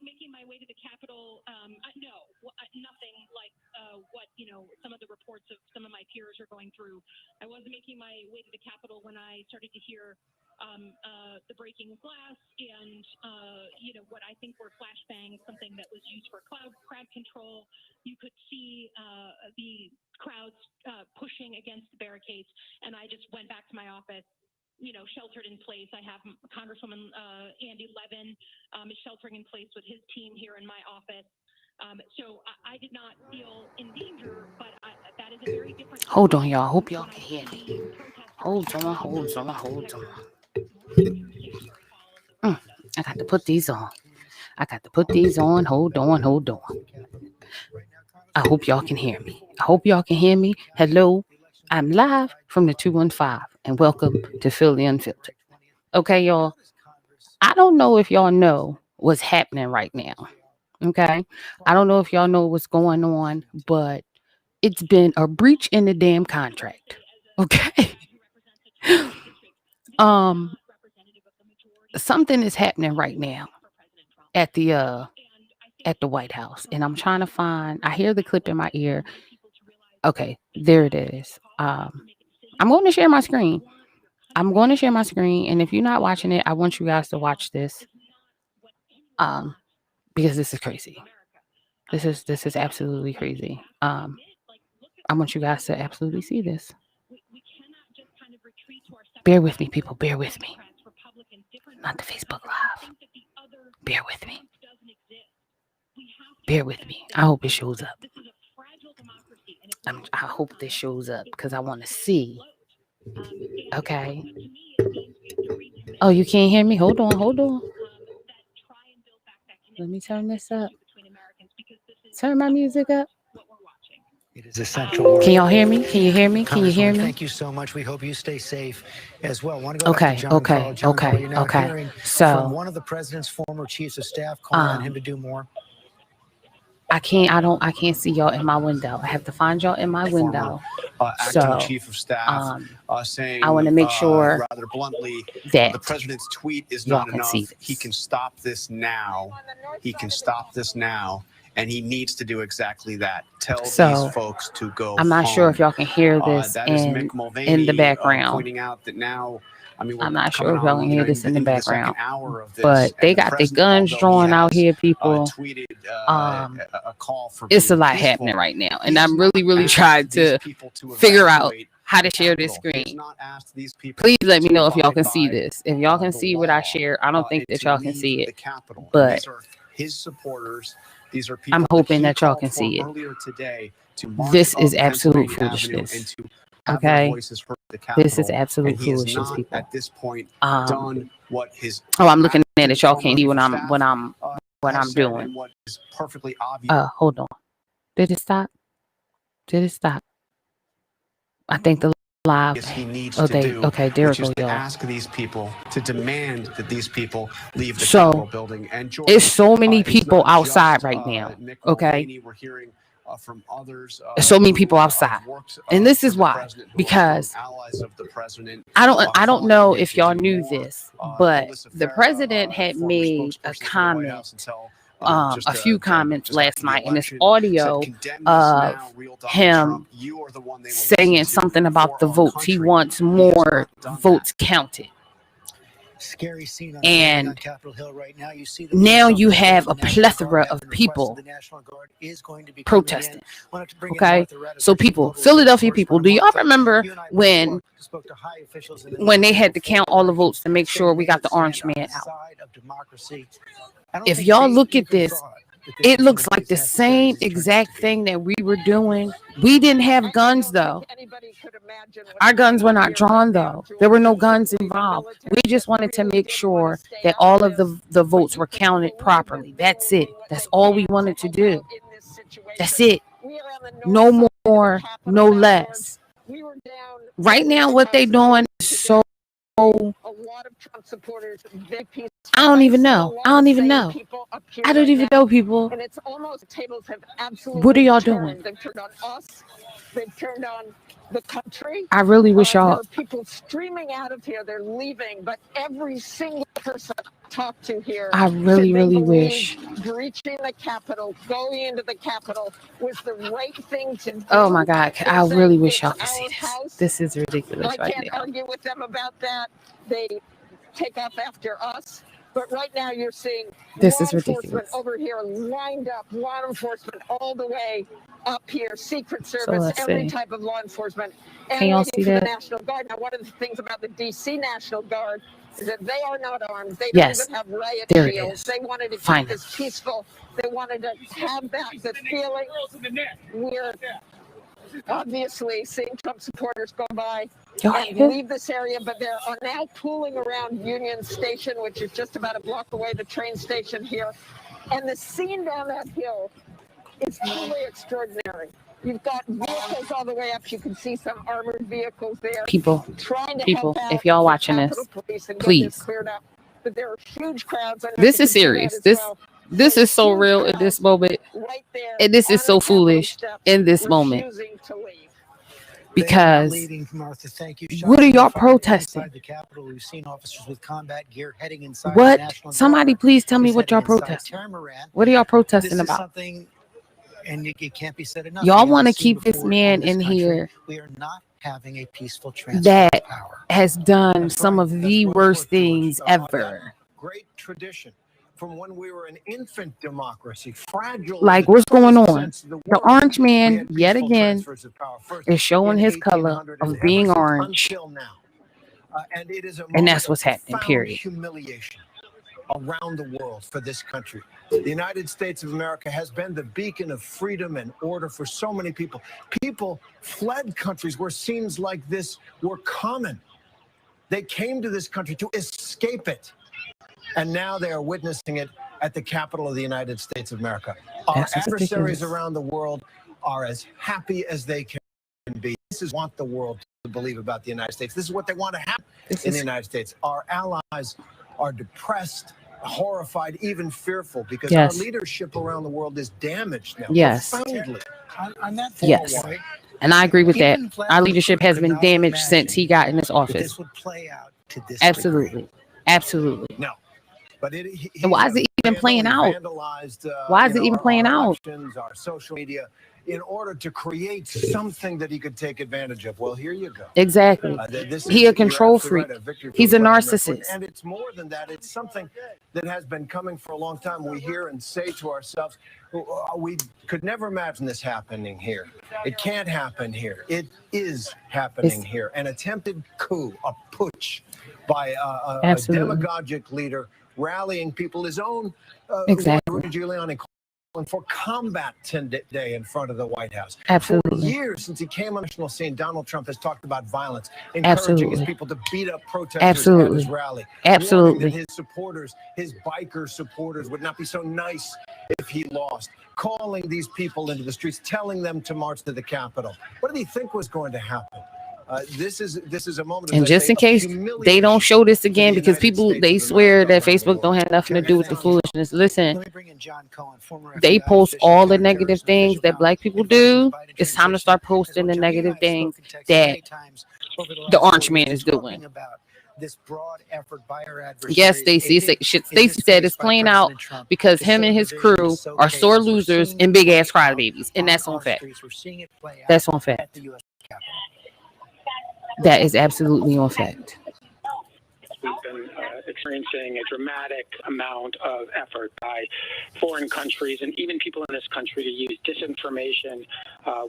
making my way to the Capitol. No, nothing like what some of the reports of some of my peers are going through. I wasn't making my way to the Capitol when I started to hear the breaking of glass and what I think were flashbangs, something that was used for crowd control. You could see the crowds pushing against the barricades, and I just went back to my office. Sheltered in place. I have Congresswoman Andy Levin is sheltering in place with his team here in my office. So I did not feel in danger, but that is a very different. Hold on, y'all. Hope y'all can hear me. Hold on. I got to put these on. Hold on. I hope y'all can hear me. Hello. I'm live from the 215 and welcome to Philly Unfiltered. Okay, y'all. I don't know if y'all know what's happening right now. Okay. I don't know if y'all know what's going on, but it's been a breach in the damn contract. Okay. Something is happening right now at the White House, and I'm trying to find. I hear the clip in my ear. Okay, there it is. I'm going to share my screen. And if you're not watching it, I want you guys to watch this. Because this is crazy. This is absolutely crazy. I want you guys to absolutely see this. Bear with me, people. Bear with me. Not the Facebook Live. Bear with me. I hope it shows up. I hope this shows up because I want to see. Okay. Oh, you can't hear me? Hold on. Let me turn this up. Turn my music up. It is essential work. Can y'all hear me? Can you hear me? Thank you so much. We hope you stay safe as well. Want to go back to John Carl. John Carl, you're now hearing from one of the president's former chiefs of staff calling on him to do more. I can't see y'all in my window. I have to find y'all in my window. Acting chief of staff saying, I want to make sure rather bluntly, that the president's tweet is not enough. He can stop this now. And he needs to do exactly that. Tell these folks to go. I'm not sure if y'all can hear this in the background. Pointing out that now, I'm not sure if y'all can hear this in the background, but they got their guns drawn out here, people. It's a lot happening right now, and I'm really trying to figure out how to share this screen. Please let me know if y'all can see this. If y'all can see what I share, I don't think that y'all can see it, but his supporters. I'm hoping that y'all can see it. This is absolute foolishness. Okay, this is absolute foolishness, people. At this point, done what his I'm looking at it. Y'all can't see what I'm doing. What is perfectly obvious. Hold on. Did it stop? I think the live. He needs to do. Okay, there it goes, y'all. Ask these people to demand that these people leave the Capitol building. And George, it's so many people outside right now. Okay. We're hearing from others. So many people outside, and this is why, because I don't know if y'all knew this, but the president had made a comment, a few comments last night in this audio of him saying something about the votes. He wants more votes counted. Scary scene on and Capitol Hill right now. You see now you have a plethora of people protesting. Okay, so people, Philadelphia people, do y'all remember when they had to count all the votes to make sure we got the orange man out? If y'all look at this, it looks like the same exact thing that we were doing. We didn't have guns, though. Our guns were not drawn, though. There were no guns involved. We just wanted to make sure that all of the votes were counted properly. That's it. That's all we wanted to do. That's it. No more, no less. Right now, what they're doing is so... a lot of Trump supporters. I don't even know, people. And it's almost tables have absolutely. What are y'all doing? They've turned on us. They've turned on the country. I really wish y'all. There are people streaming out of here. They're leaving, but every single person I talk to here. I really wish breaching the Capitol, going into the Capitol was the right thing to do. Oh my God. I really wish y'all could see this. House. This is ridiculous I right can't now. argue with them about that. They take off after us. But right now you're seeing This law is enforcement ridiculous. over here lined up, law enforcement all the way up here, Secret So Service, let's every see. type of law enforcement, Can and y'all waiting see for the that? National Guard. Now, one of the things about the D.C. National Guard is that they are not armed. They Yes. don't even have riot There it shields. is. They wanted to Find keep this peaceful. They wanted to have that the feeling. We're obviously seeing Trump supporters go by Y'all and hear? leave this area, but they are now pooling around Union Station, which is just about a block away, the train station here. And the scene down that hill is truly extraordinary. You've got vehicles all the way up. You can see some armored vehicles there. People, Trying to people, help out if y'all the watching Capitol this, Police and get please. this cleared up. But there are huge crowds. I know This you is can see that serious. as This well. this is so Huge real at crowds this moment. right there And this is on so the Capitol foolish steps, in this moment. refusing to leave. Because leading, Martha, thank you. what are y'all Shots fired protesting? inside the Capitol. We've seen officers with combat gear heading inside the What? National Somebody Guard please tell me is what y'all heading inside protesting. Tamaran. What are y'all This protesting is about? something, and it can't be said enough. Y'all We want to haven't seen keep this before man this in country. here We are not having a peaceful transfer that of power. has done That's some right. of That's the right, worst George. things ever. Great tradition from when we were an infant democracy, fragile. Like, in the what's going truest on? sense of the The word. orange We man, had yet peaceful again, transfers of power, first is showing in his color 1800 of and being ever since orange. until now. And it is a And moment that's of what's happening, profound period. humiliation around the world for this country. The United States of America has been the beacon of freedom and order for so many people. People fled countries where scenes like this were common. They came to this country to escape it. And now they are witnessing it at the Capitol of the United States of America. Our That's just adversaries ridiculous. around the world are as happy as they can be. This is what the world to believe about the United States. This is what they want to happen in the United States. Our allies are depressed, horrified, even fearful because Yes. our leadership around the world is damaged now. Yes. Profoundly. On that Yes. point, And I agree with that. even Our leadership has could been not damaged since he got in his imagine that office. this would play out to this Absolutely. Absolutely. No. But he And why has is it even playing out? vandalized, Why is it even playing our out? elections, our social media, in order to create something that he could take advantage of. Well, here you go. Exactly. He a control freak. He's a narcissist. And it's more than that. It's something that has been coming for a long time. We hear and say to ourselves, we could never imagine this happening here. It can't happen here. It is happening here. An attempted coup, a putsch by a demagogic leader rallying people, his own Exactly. Rudy Giuliani calling for combat day in front of the White House. Absolutely. For years since he came on the national scene, Donald Trump has talked about violence, encouraging his people to beat up protesters at his rally. Absolutely. Warning that his supporters, his biker supporters, would not be so nice if he lost. Calling these people into the streets, telling them to march to the Capitol. What did he think was going to happen? This is a moment. And just in case they don't show this again, because people, they swear that Facebook don't have nothing to do with the foolishness. Listen, they post all the negative things that black people do. It's time to start posting the negative things that the orange man is doing. This broad effort by our adversaries. Yes, Stacey said it's playing out because him and his crew are sore losers and big ass crybabies, and that's on fact. That's on fact. That is absolutely on fact. We've been experiencing a dramatic amount of effort by foreign countries and even people in this country to use disinformation,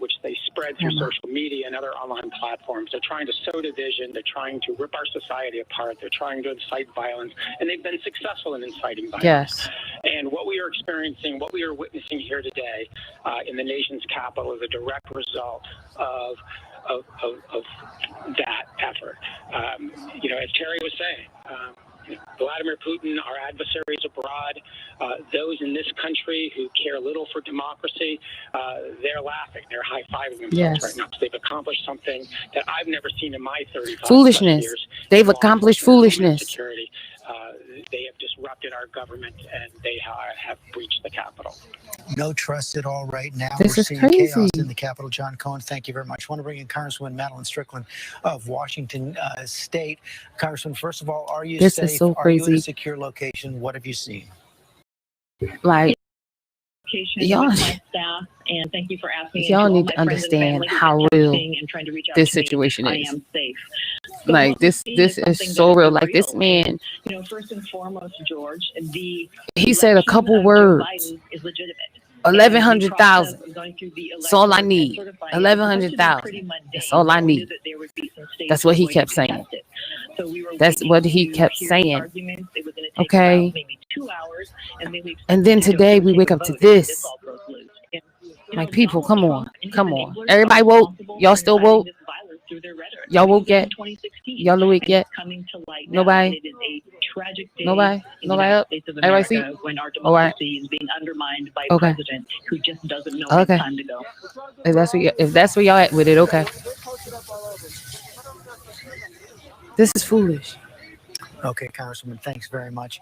which they spread through social media and other online platforms. They're trying to sow division. They're trying to rip our society apart. They're trying to incite violence, and they've been successful in inciting violence. Yes. And what we are experiencing, what we are witnessing here today in the nation's capital is a direct result of that effort. As Terry was saying, Vladimir Putin, our adversaries abroad, those in this country who care little for democracy, they're laughing. They're high-fiving themselves right now. So they've accomplished something that I've never seen in my 35 foolishness. years. They've accomplished foolishness. Security. They have disrupted our government, and they have breached the Capitol. No trust at all right now. This is crazy. Chaos in the Capitol. John Cohen, thank you very much. I want to bring in Congresswoman Madeline Strickland of Washington State. Congresswoman, first of all, are you safe? Is so Are you in a crazy. secure location? What have you seen? Like, communication Y'all, with my staff, and thank you for asking. y'all need to understand how real this situation is. I am safe. Like this is so real. Like this man, you know, first and foremost, George, he said a couple words. Is legitimate. 1,100,000. That's all I need. 1,100,000. That's all I need. That's what he kept saying. That's what he kept saying. Okay. And then today we wake up to this. Like, people, come on. Come on. Everybody woke? Y'all still woke? Y'all woke yet? Y'all awake yet? Nobody? Nobody? Nobody up? Everybody see? All right. Okay. Okay. If that's where y'all at with it, okay. This is foolish. Okay, Congresswoman, thanks very much.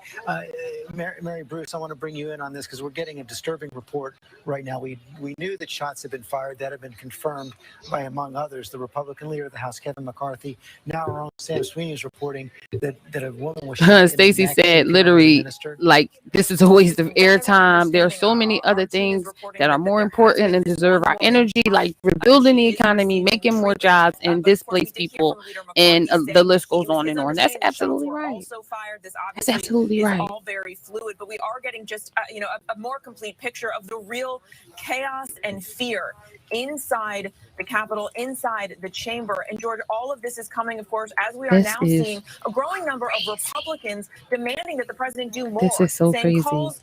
Mary Bruce, I want to bring you in on this because we're getting a disturbing report right now. We knew that shots had been fired. That had been confirmed by, among others, the Republican leader of the House, Kevin McCarthy. Now our own Sam Sweeney is reporting that a woman was shot. Stacey said, literally, like, this is a waste of airtime. There are so many other things that are more important and deserve our energy, like rebuilding the economy, making more jobs, and displaced people, and the list goes on and on. That's absolutely right. Also fired. This That's absolutely right. All very fluid, but we are getting just a more complete picture of the real chaos and fear inside the Capitol, inside the chamber. And George, all of this is coming, of course, as we are now seeing a growing number of Republicans demanding that the president do more. This is so saying crazy. Calls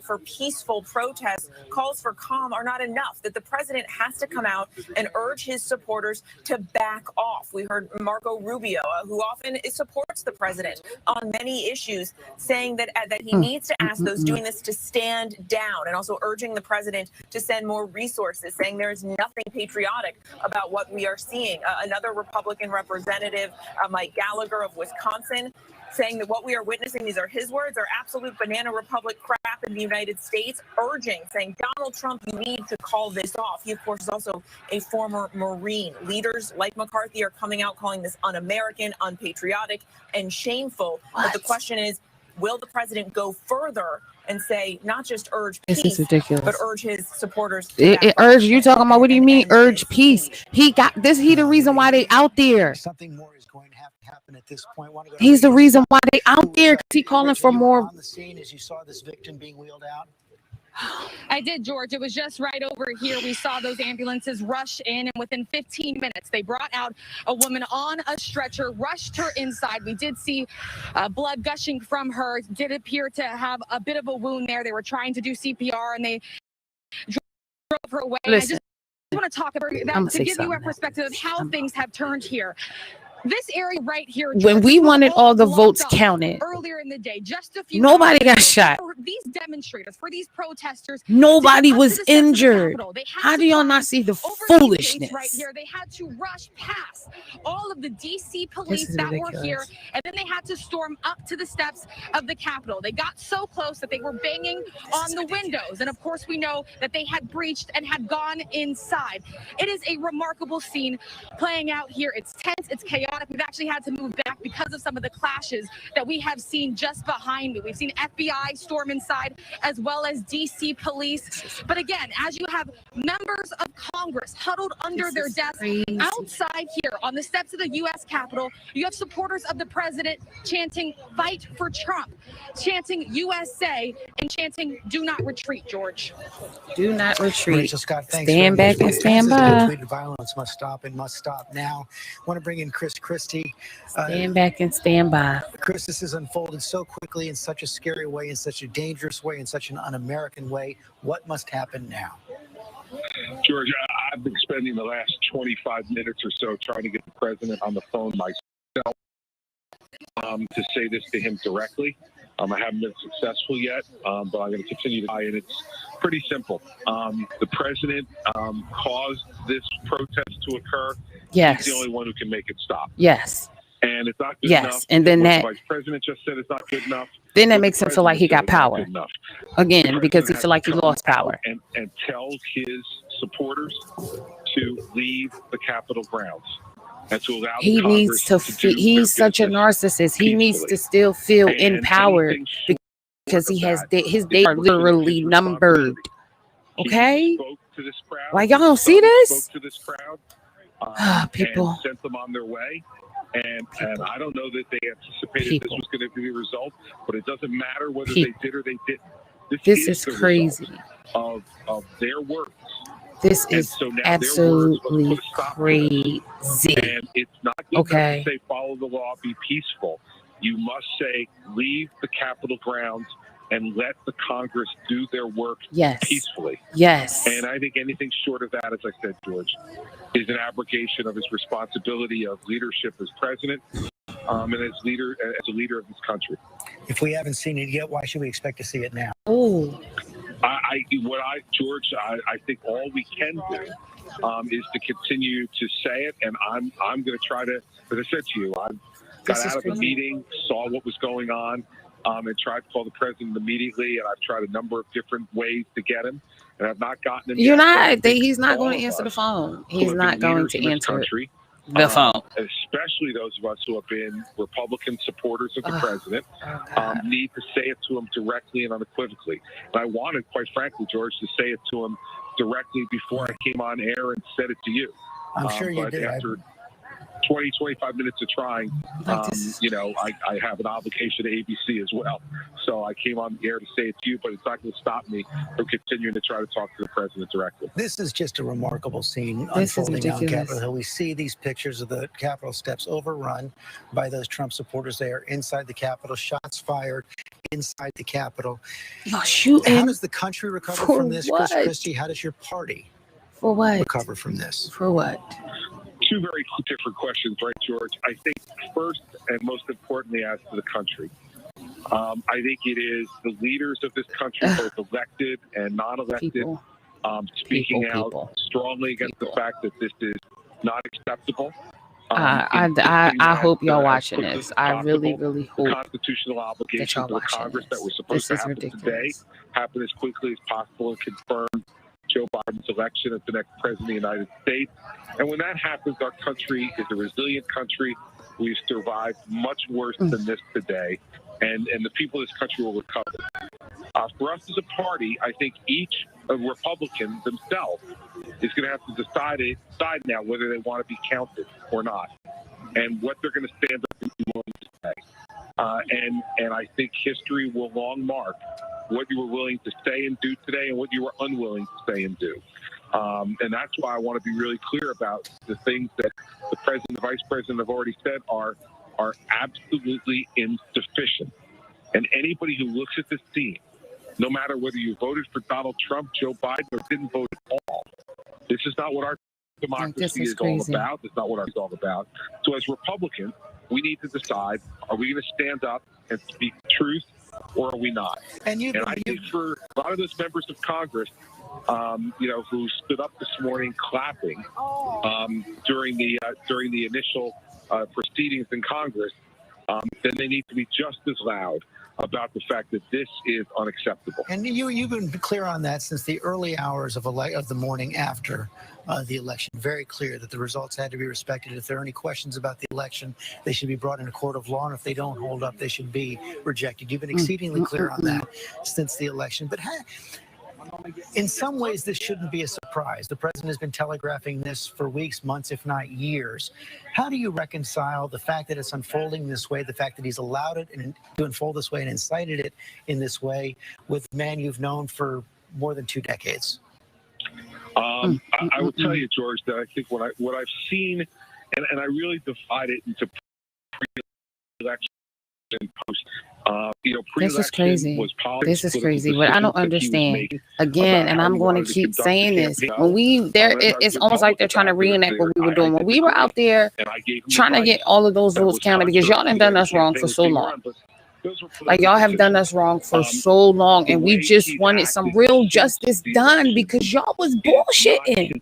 for peaceful protests, calls for calm are not enough, that the president has to come out and urge his supporters to back off. We heard Marco Rubio, who often supports the president on many issues, saying that he needs to ask those doing this to stand down, and also urging the president to send more resources, saying there is nothing patriotic about what we are seeing. Another Republican representative, Mike Gallagher of Wisconsin, saying that what we are witnessing, these are his words, are absolute banana republic crap in the United States, saying, Donald Trump, you need to call this off. He, of course, is also a former Marine. Leaders like McCarthy are coming out calling this un-American, unpatriotic, and shameful. But the question is, will the president go further and say, not just urge peace, This is ridiculous, but urge his supporters? It urge, you talking about, what do you mean urge peace? He got this. He the reason why they out there. Something more is going to have to happen at this point. He's the reason why they out there, because he calling for more. On the scene as you saw this victim being wheeled out. I did, George. It was just right over here. We saw those ambulances rush in, and within 15 minutes, they brought out a woman on a stretcher, rushed her inside. We did see blood gushing from her. Did appear to have a bit of a wound there. They were trying to do CPR, and they drove her away. Listen, I just want to talk about that to give you a perspective of how things have turned here. This area right here, George, when we wanted all the votes counted earlier in the day, just a few nobody got shot. for these demonstrators, for these protesters, Nobody was injured. How do y'all not see the foolishness? Right here, they had to rush past all of the DC police that were here, and then they had to storm up to the steps of the Capitol. They got so close that they were banging on the windows, and of course we know that they had breached and had gone inside. It is a remarkable scene playing out here. It's tense, it's chaotic. We've actually had to move back because of some of the clashes that we have seen just behind me. We've seen FBI storm inside, as well as DC police. But again, as you have members of Congress huddled under their desks outside here on the steps of the U.S. Capitol, you have supporters of the president chanting "Fight for Trump," chanting "USA," and chanting "Do not retreat." George, do not retreat. Rachel Scott, thanks. Stand back and stand by. Violence must stop and must stop now. I want to bring in Chris Christie. Stand back and stand by. Chris, this has unfolded so quickly, in such a scary way, in such a dangerous way, in such an un-American way. What must happen now? George, I've been spending the last 25 minutes or so trying to get the president on the phone myself to say this to him directly. I haven't been successful yet, but I'm going to continue to try, and it's pretty simple. The president caused this protest to occur. Yes. He's the only one who can make it stop. Yes. And it's not good enough. And then the vice president just said it's not good enough. Then that makes him feel like he got power again, because he feel like he lost power. And tells his supporters to leave the Capitol grounds. And to allow he needs to feel, he's such a narcissist. He needs to still feel empowered, because he has his days are literally numbered. Okay, spoke to this crowd. like y'all don't see this? Spoke to this crowd. People And sent them on their way. And I don't know that they anticipated this was going to be the result, but it doesn't matter whether they did or they didn't. This is crazy. Of their words. This is so absolutely crazy. And it's not good enough to say follow the law, be peaceful. You must say leave the Capitol grounds and let the Congress do their work peacefully. Yes. And I think anything short of that, as I said, George, is an abrogation of his responsibility of leadership as president and as a leader of this country. If we haven't seen it yet, why should we expect to see it now? Oh. George, I think all we can do is to continue to say it, and I'm going to try to, as I said to you, I got out of a meeting, saw what was going on, and tried to call the president immediately, and I've tried a number of different ways to get him, and I've not gotten him. You're not. He's not going to answer the phone. He's not going to answer the phone. Especially those of us who have been Republican supporters of the president, need to say it to him directly and unequivocally. And I wanted, quite frankly, George, to say it to him directly before I came on air and said it to you. I'm sure you but did. After 20, 25 minutes of trying, I have an obligation to ABC as well. So I came on the air to say it to you, but it's not going to stop me from continuing to try to talk to the president directly. This is just a remarkable scene unfolding on Capitol Hill. We see these pictures of the Capitol steps overrun by those Trump supporters. They are inside the Capitol, shots fired inside the Capitol. How does the country recover from this, Chris Christie? How does your party recover from this? For what? Two very different questions, right, George? I think first and most importantly, as to the country, I think it is the leaders of this country, both elected and non-elected, speaking out strongly against the fact that this is not acceptable. I hope y'all watching this. I really, really hope the constitutional obligation to the Congress that was supposed to happen today happen as quickly as possible and confirm Joe Biden's election as the next president of the United States. And when that happens, our country is a resilient country. We've survived much worse than this today, and the people of this country will recover. For us as a party, I think each Republican themselves is going to have to decide now whether they want to be counted or not, and what they're going to stand up and be willing to say. And I think history will long mark what you were willing to say and do today and what you were unwilling to say and do. And that's why I want to be really clear about the things that the president and the vice president have already said are absolutely insufficient. And anybody who looks at this scene, no matter whether you voted for Donald Trump, Joe Biden, or didn't vote at all, this is not what our democracy is all about. It's not what ours is all about. So as Republicans, we need to decide, are we going to stand up and speak truth, or are we not? And I think for a lot of those members of Congress, who stood up this morning clapping during the initial proceedings in Congress, then they need to be just as loud about the fact that this is unacceptable. And you've been clear on that since the early hours of the morning after the election. Very clear that the results had to be respected. If there are any questions about the election, they should be brought in a court of law, and if they don't hold up, they should be rejected. You've been exceedingly clear on that since the election. But in some ways, this shouldn't be a surprise. The president has been telegraphing this for weeks, months, if not years. How do you reconcile the fact that it's unfolding this way, the fact that he's allowed it to unfold this way and incited it in this way with a man you've known for more than 2 decades? I will tell you, George, that I think what I've seen, and I really divide it into pre-election and post. This is crazy. This is crazy. What I don't understand, again, and I'm going to keep saying this, it's almost like they're trying to reenact what we were doing when we were out there trying to get all of those votes counted, because y'all done done us wrong for so long. Like, y'all have done us wrong for so long, and we just wanted some real justice done because y'all was bullshitting.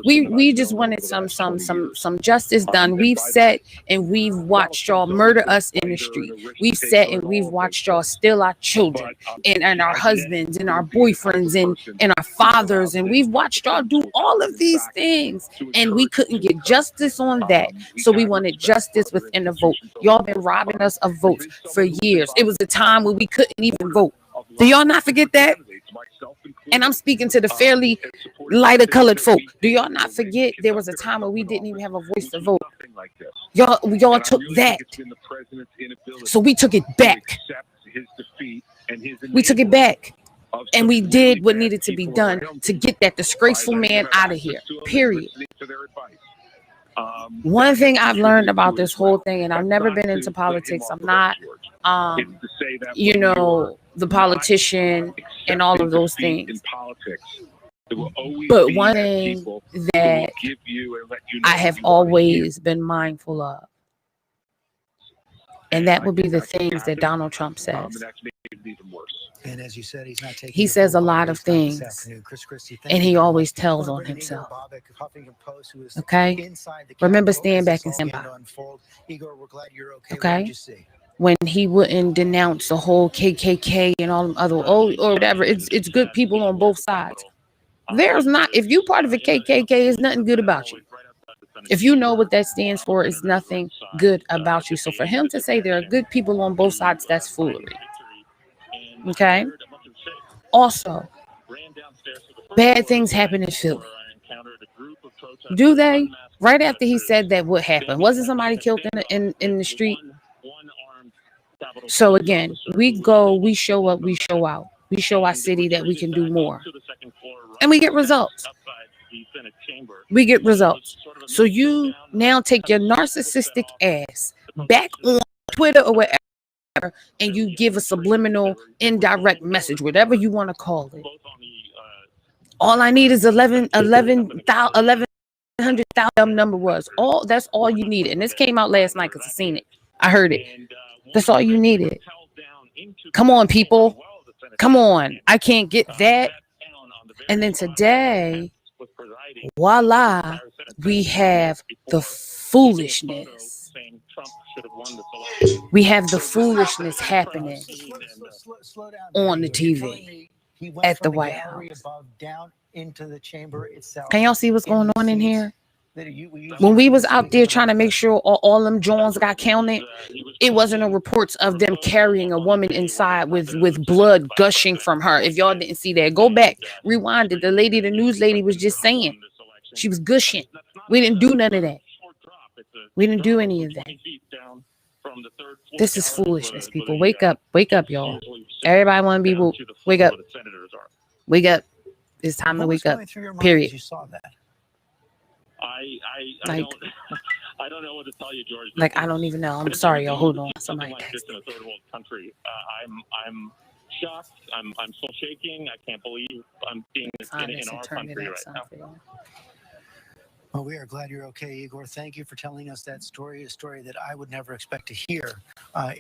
We just wanted some justice done. We've sat and we've watched y'all murder us in the street. We've sat and we've watched y'all steal our children and our husbands and our boyfriends and our fathers, and we've watched y'all do all of these things, and we couldn't get justice on that. So we wanted justice within the vote. Y'all been robbing us of votes for years. It was a time when we couldn't even vote. Do y'all not forget that? myself included. And I'm speaking to the fairly lighter colored folk. Do y'all not forget there was a time where we didn't even have a voice to vote? Like this. Y'all took that. So we took it back. We took it back. And we did what needed to be done to get that disgraceful man out of here. Period. One thing I've learned about this whole thing, and I've never been into politics. I'm not, you know, the politician and all of those things. But one thing that I have always been mindful of, and that would be the things that Donald Trump says. And as you said, he's not taking. He says a lot of things, and he always tells on himself. Okay? Remember, stand back and stand by. Okay? When he wouldn't denounce the whole KKK and all them other, or whatever, it's good people on both sides. There's not, if you part of the KKK, there's nothing good about you. If you know what that stands for, it's nothing good about you. So for him to say there are good people on both sides, that's foolery. Okay? Also, bad things happen in Philly. Do they? Right after he said that, what happened? Wasn't somebody killed in the street? So again, we go, we show up, we show out. We show our city that we can do more. And we get results. We get results. So you now take your narcissistic ass back on Twitter or wherever, and you give a subliminal, indirect message, whatever you want to call it. All I need is 1100,000 number was. That's all you needed. And this came out last night because I seen it. I heard it. That's all you needed. Come on, people. Come on. I can't get that. And then today, voila, we have the foolishness. We have the foolishness happening on the TV at the White House. Can y'all see what's going on in here? When we was out there trying to make sure all them Jones got counted, it wasn't a reports of them carrying a woman inside with blood gushing from her. If y'all didn't see that, go back, rewind it. The news lady was just saying she was gushing. We didn't do none of that. We didn't do any of that. This is foolishness, people. Wake up, y'all. Everybody want to be woke. Wake up. Wake up. It's time to wake up. Period. I don't know what to tell you, George. Like, I don't even know. I'm sorry, y'all. Hold on. Somebody texted. In a third world country. I'm shocked. I'm still shaking. I can't believe I'm seeing this in our country right now. Well, we are glad you're okay, Igor. Thank you for telling us that story, a story that I would never expect to hear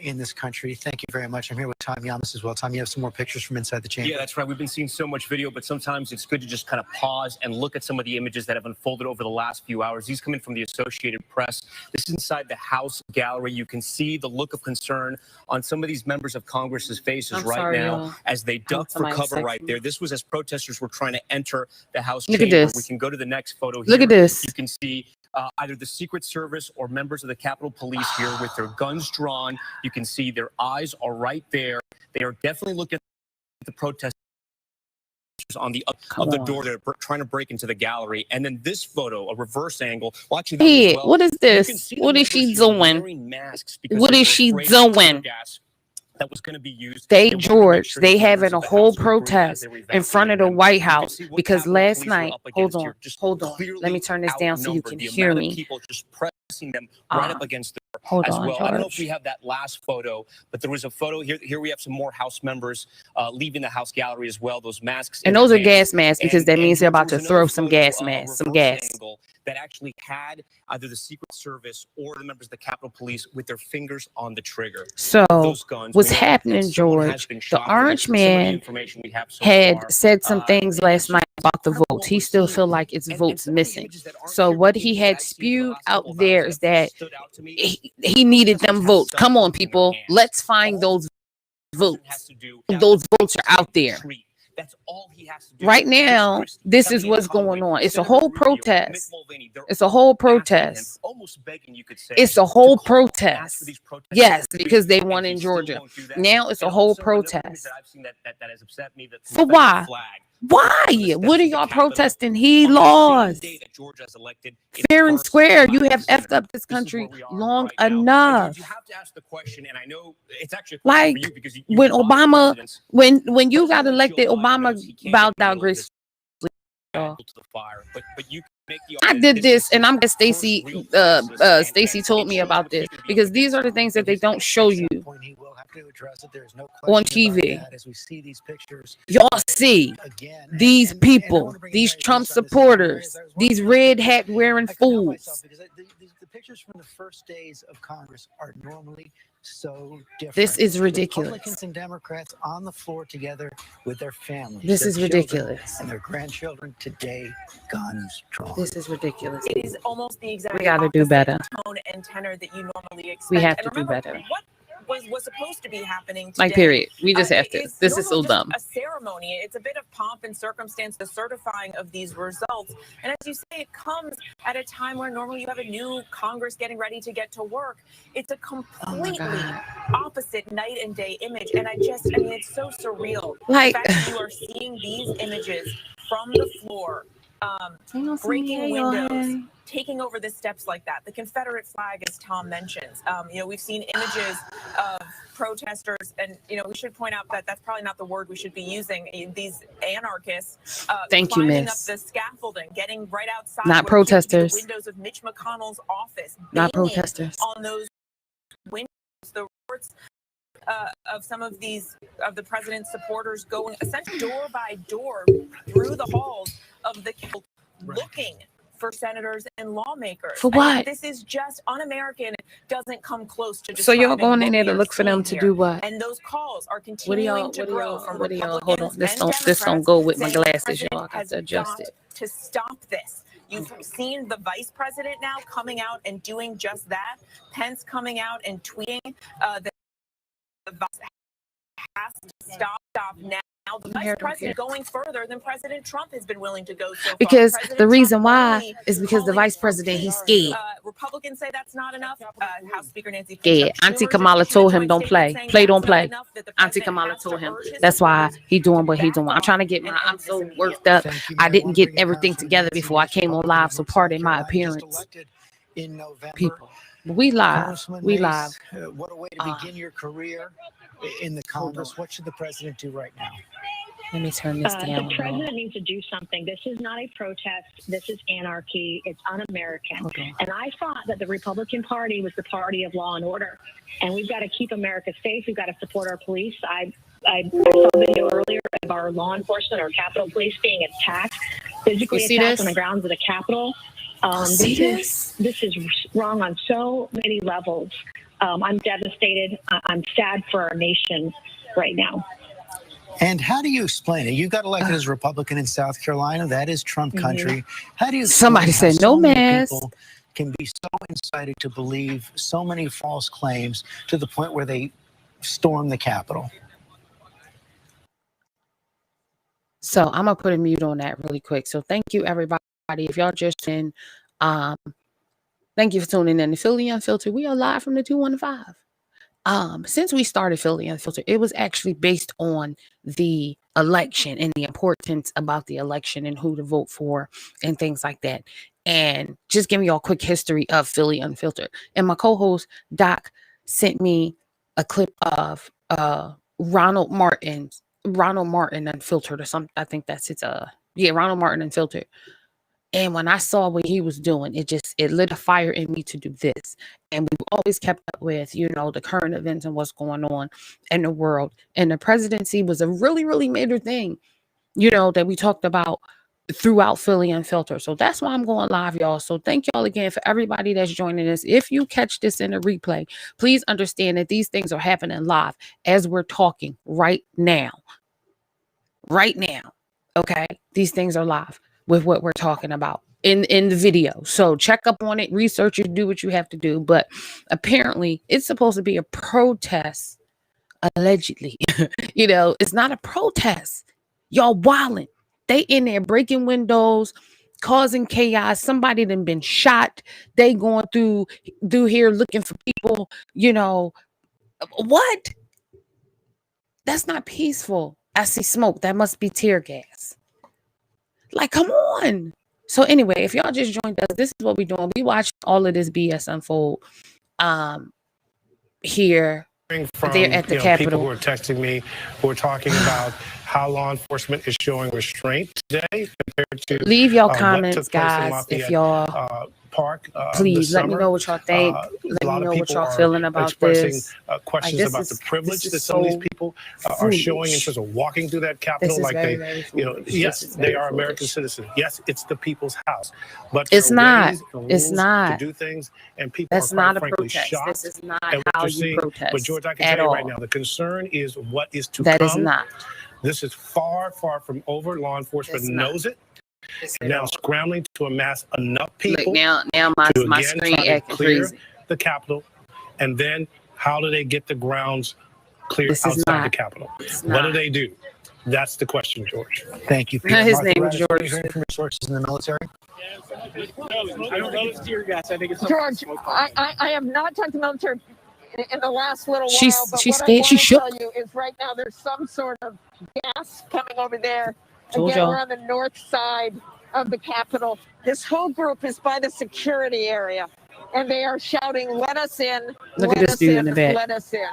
in this country. Thank you very much. I'm here with Tom Yamas as well. Tom, you have some more pictures from inside the chamber. Yeah, that's right. We've been seeing so much video, but sometimes it's good to just kind of pause and look at some of the images that have unfolded over the last few hours. These come in from the Associated Press. This is inside the House gallery. You can see the look of concern on some of these members of Congress's faces now as they duck for cover right there. This was as protesters were trying to enter the House chamber. Look at this. We can go to the next photo here. Look at this. You can see either the Secret Service or members of the Capitol Police here with their guns drawn. You can see their eyes are right there. They are definitely looking at the protesters on the of the door. They're trying to break into the gallery. And then this photo, a reverse angle. Watching that as well. What is this? What is she doing? What is she doing? That was going to be used. George, they having a whole protest in front of the White House because last night, hold on. Let me turn this down so you can hear me. People just pressing them right up against the door hold as on, well. George. I don't know if we have that last photo, but there was a photo here. Here we have some more House members leaving the House gallery as well. Those masks. And those are gas masks because that means they're about to throw some gas masks, some gas. That actually had either the Secret Service or the members of the Capitol Police with their fingers on the trigger. So what's happening, George? The orange man had said some things last night about the votes. He still feel like it's votes missing. So what he had spewed out there is that he needed them votes. Come on, people. Let's find those votes. Those votes are out there. That's all he has to do. Right now, this is what's going on. It's a whole protest. It's a whole protest. Almost begging, you could say. It's a whole protest. Yes, because they won in Georgia. Now it's a whole protest. So why? Why? What are y'all protesting? He lost. Fair and square. You have effed up this country long enough. You have to ask the question, and I know it's actually like when Obama, when you got elected, Obama bowed down gracefully. I did this, and I'm glad Stacy told me about this, because these are the things that they don't show you on TV. Y'all see these people, these Trump supporters, these red hat wearing fools. The pictures from the first days of Congress are normally so different. This is ridiculous. Republicans and Democrats on the floor together with their families. This is ridiculous. And their grandchildren today, guns drawn. This is ridiculous. It is almost the exact we got to do better. Tone and tenor that you normally expect. We have to do better. What was supposed to be happening today, like period, we just have to. This is so dumb. A ceremony. It's a bit of pomp and circumstance, the certifying of these results, and as you say, it comes at a time where normally you have a new Congress getting ready to get to work. It's a completely opposite night and day image, and I mean, it's so surreal. Like, the fact that you are seeing these images from the floor, breaking windows, taking over the steps like that. The Confederate flag, as Tom mentions. We've seen images of protesters, and we should point out that that's probably not the word we should be using. These anarchists climbing up the scaffolding, getting right outside, not protesters, the windows of Mitch McConnell's office, not protesters on those windows. The reports of some of the president's supporters going essentially door by door through the halls of the Capitol, looking for senators and lawmakers. For what? I mean, this is just un-American. It doesn't come close to. So you're going in there to look for them to do what? And those calls are continuing to grow from Republicans. Hold on, this don't go with my glasses, y'all. I have to adjust it. To stop this. You've seen the vice president now coming out and doing just that. Pence coming out and tweeting that the vice has to stop now. The vice president going further than President Trump has been willing to go so far. Because the reason why is because the vice president, he's scared. Republicans say that's not enough. House Speaker Nancy Pelosi. Auntie Kamala told him, don't play. Don't play. Auntie Kamala told him. That's why he doing what he doing. I'm trying to get I'm so worked up. I didn't get everything together before I came on live, so pardon my appearance. People. We live. We live. What a way to begin your career in the Congress. What should the president do right now? Let me turn this down. The president needs to do something. This is not a protest. This is anarchy. It's un-American. Okay. And I thought that the Republican Party was the party of law and order. And we've got to keep America safe. We've got to support our police. I saw a video earlier of our law enforcement, our Capitol Police being attacked, physically attacked on the grounds of the Capitol. This is wrong on so many levels. I'm devastated. I'm sad for our nation right now. And how do you explain it? You got elected as a Republican in South Carolina. That is Trump country. How do you? Somebody said no mask. People can be so incited to believe so many false claims to the point where they storm the Capitol. So I'm gonna put a mute on that really quick. So thank you, everybody. If y'all just in, thank you for tuning in to Philly Unfiltered. We are live from the 215. Since we started Philly Unfiltered, it was actually based on the election and the importance about the election and who to vote for and things like that. And just giving y'all a quick history of Philly Unfiltered. And my co-host Doc sent me a clip of Ronald Martin Unfiltered or something. I think that's his Ronald Martin Unfiltered. And when I saw what he was doing, it lit a fire in me to do this. And we've always kept up with, the current events and what's going on in the world. And the presidency was a really, really major thing, that we talked about throughout Philly Unfiltered. So that's why I'm going live, y'all. So thank y'all again for everybody that's joining us. If you catch this in a replay, please understand that these things are happening live as we're talking right now. Right now. Okay. These things are live with what we're talking about in the video. So check up on it, research it, do what you have to do. But apparently it's supposed to be a protest, allegedly. It's not a protest. Y'all wilding. They in there breaking windows, causing chaos. Somebody done been shot. They going through here looking for people. What? That's not peaceful. I see smoke. That must be tear gas. Like, come on. So anyway, if y'all just joined us, this is what we're doing. We watched all of this BS unfold here. From there at the Capitol. People who are texting me, who are talking about how law enforcement is showing restraint today compared to leave your comments, guys. If y'all Park, please let me know what y'all think. Let me know what y'all feeling about this. Questions about the privilege that some of these people are showing in terms of walking through that Capitol, like they, yes, they are American citizens. Yes, it's the people's house, but it's not. It's not to do things, and people that's are not a frankly protest. shocked. This is not how you protest. But George, I can tell you right now, the concern is what is to come. That is not. This is far, far from over. Law enforcement knows it. Now scrambling to amass enough people. Look, now my screen acting crazy. The Capitol, and then how do they get the grounds cleared outside the Capitol? What do they do? That's the question, George. Thank you, Peter. His name is George. From your sources in the military. I don't know it's tear gas. I think it's George. I have not talked to military in the last little while. She's but scared. What I want she to shook. tell you is right now there's some sort of gas coming over there. Told Again, y'all. we're on the north side of the Capitol. This whole group is by the security area, and they are shouting, "Let us in! Look at this dude in the back. Let us in!"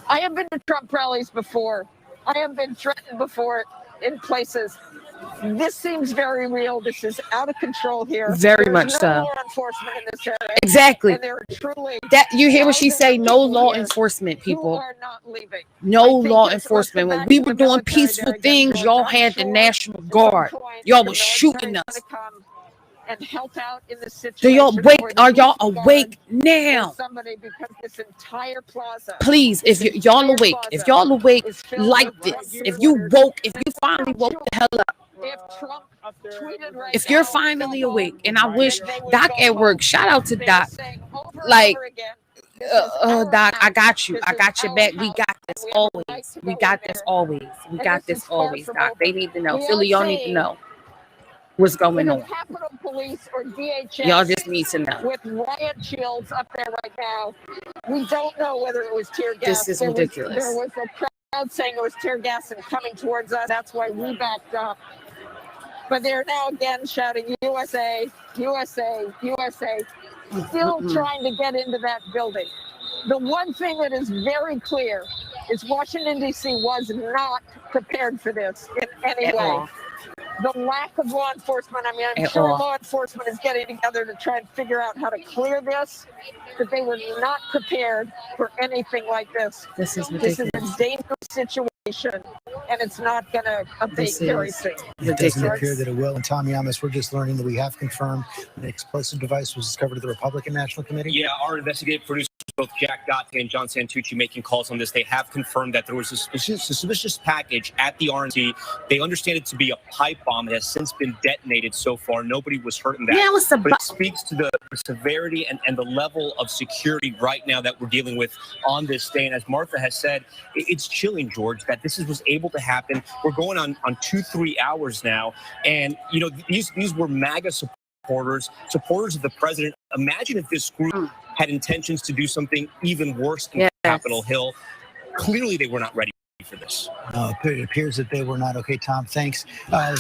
I have been to Trump rallies before. I have been threatened before in places. This seems very real. This is out of control here. Very much so. Law enforcement in this area. Exactly. And there are truly That you hear what she say? No law enforcement, people. who are not leaving. No law enforcement. When we were doing peaceful things, y'all had the National Guard. Y'all was shooting us. And help out in the situation. Do y'all wake? Are y'all awake now? Somebody, because this entire plaza. Please, if y'all awake, like this. If you woke, if you finally woke the hell up. If Trump tweeted right If you're finally awake, and I wish Doc at work, shout out to Doc. Like, Doc, I got you. I got your back. We got this always. We got this always. We got this always, Doc. They need to know. Philly, y'all need to know what's going on. Capitol Police or DHS, y'all just need to know. With riot shields up there right now, we don't know whether it was tear gas. This is ridiculous. There was a crowd saying it was tear gas and coming towards us. That's why we backed up. But they're now again shouting USA, USA, USA, still trying to get into that building. The one thing that is very clear is Washington, D.C. was not prepared for this in any way. The lack of law enforcement, I mean, I'm sure law enforcement is getting together to try and figure out how to clear this, but they were not prepared for anything like this. This is ridiculous. This is a dangerous situation, and it's not going to abate very soon. It doesn't appear that it will. And Tom Yamas, we're just learning that we have confirmed an explosive device was discovered at the Republican National Committee. Yeah, our investigative producers, both Jack Dotte and John Santucci, making calls on this. They have confirmed that there was a suspicious package at the RNC. They understand it to be a pipe bomb. It has since been detonated so far. Nobody was hurt in that. Yeah, but it speaks to the severity and the level of security right now that we're dealing with on this day. And as Martha has said, it's chilling, George, that this was able to happen. We're going on 2-3 hours now. And, you know, these were MAGA supporters of the president. Imagine if this group had intentions to do something even worse in Capitol Hill. Clearly, they were not ready for this. It appears that they were not. Okay, Tom, thanks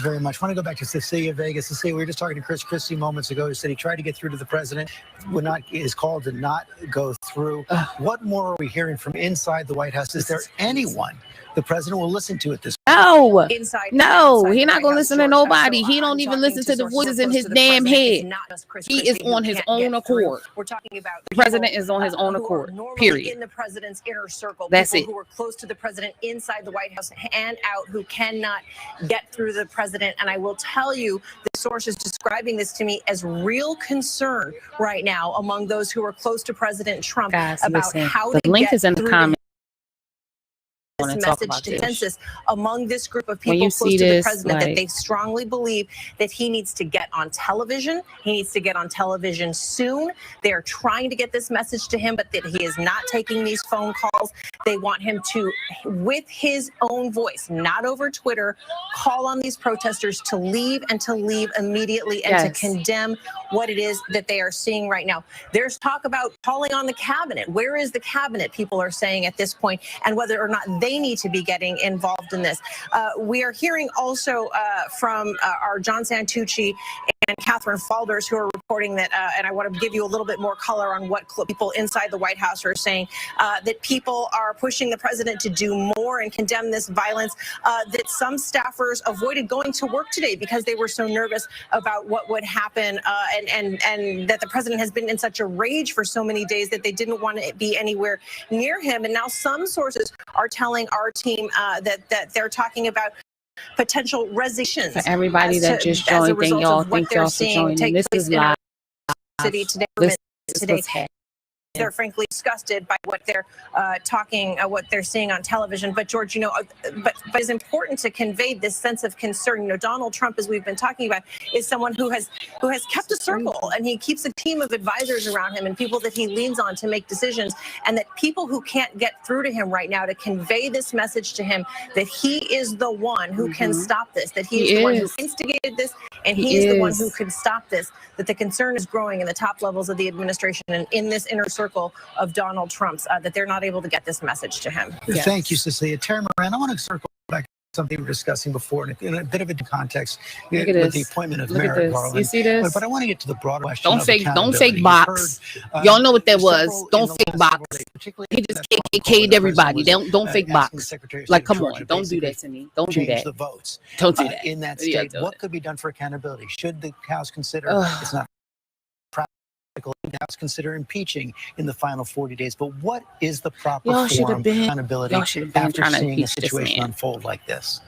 very much. I want to go back to Cecilia Vegas. Cecilia, we were just talking to Chris Christie moments ago, who said he tried to get through to the president. His call did not go through. What more are we hearing from inside the White House? Is there anyone the president will listen to at this point? No, Inside he's not gonna listen to nobody. He don't even listen to the voices in his damn head. He is on his own accord. We're talking about the president is on his own accord. Period. In the president's inner circle, that's people it. Who are close to the president inside the White House and out, who cannot get through the president. And I will tell you, the source is describing this to me as real concern right now among those who are close to President Trump about how the link is in the comments. want to talk message about to this. consensus among this group of When people you close see to the this, president that like- they strongly believe that he needs to get on television. He needs to get on television soon. They are trying to get this message to him, but that he is not taking these phone calls. They want him to, with his own voice, not over Twitter, call on these protesters to leave and to leave immediately and to Yes. condemn what it is that they are seeing right now. There's talk about calling on the cabinet. Where is the cabinet, people are saying at this point, and whether or not they need to be getting involved in this. We are hearing also from our John Santucci and Catherine Falders, who are reporting that, and I want to give you a little bit more color on what people inside the White House are saying, that people are pushing the president to do more and condemn this violence, that some staffers avoided going to work today because they were so nervous about what would happen, and that the president has been in such a rage for so many days that they didn't want to be anywhere near him. And now some sources are telling our team that they're talking about potential resignations. For everybody that just joined, thank y'all. Thank y'all for joining. This is live. City today. This is Today. what's happening. They're frankly disgusted by what they're what they're seeing on television. But George, but it's important to convey this sense of concern. Donald Trump, as we've been talking about, is someone who has kept a circle, and he keeps a team of advisors around him and people that he leans on to make decisions. And that people who can't get through to him right now to convey this message to him that he is the one who can stop this, that he is the one who instigated this, and he is the one who can stop this. That the concern is growing in the top levels of the administration and in this inner circle of Donald Trump's, that they're not able to get this message to him. Thank you, Cecilia. Tara Moran, I want to circle back to something we were discussing before in a bit of a context with the appointment of Merrick Garland. You see this? But I want to get to the broad question. Don't fake box. Y'all know what that was. Don't fake box. He just KKK'd everybody. Don't fake box. Like, come on. Don't do that to me. Don't do that. The votes. Don't do that. In that state, what could be done for accountability? Should the House consider, it's not practical, the House consider impeaching in the final 40 days, but what is the proper form of accountability after seeing a situation unfold like this?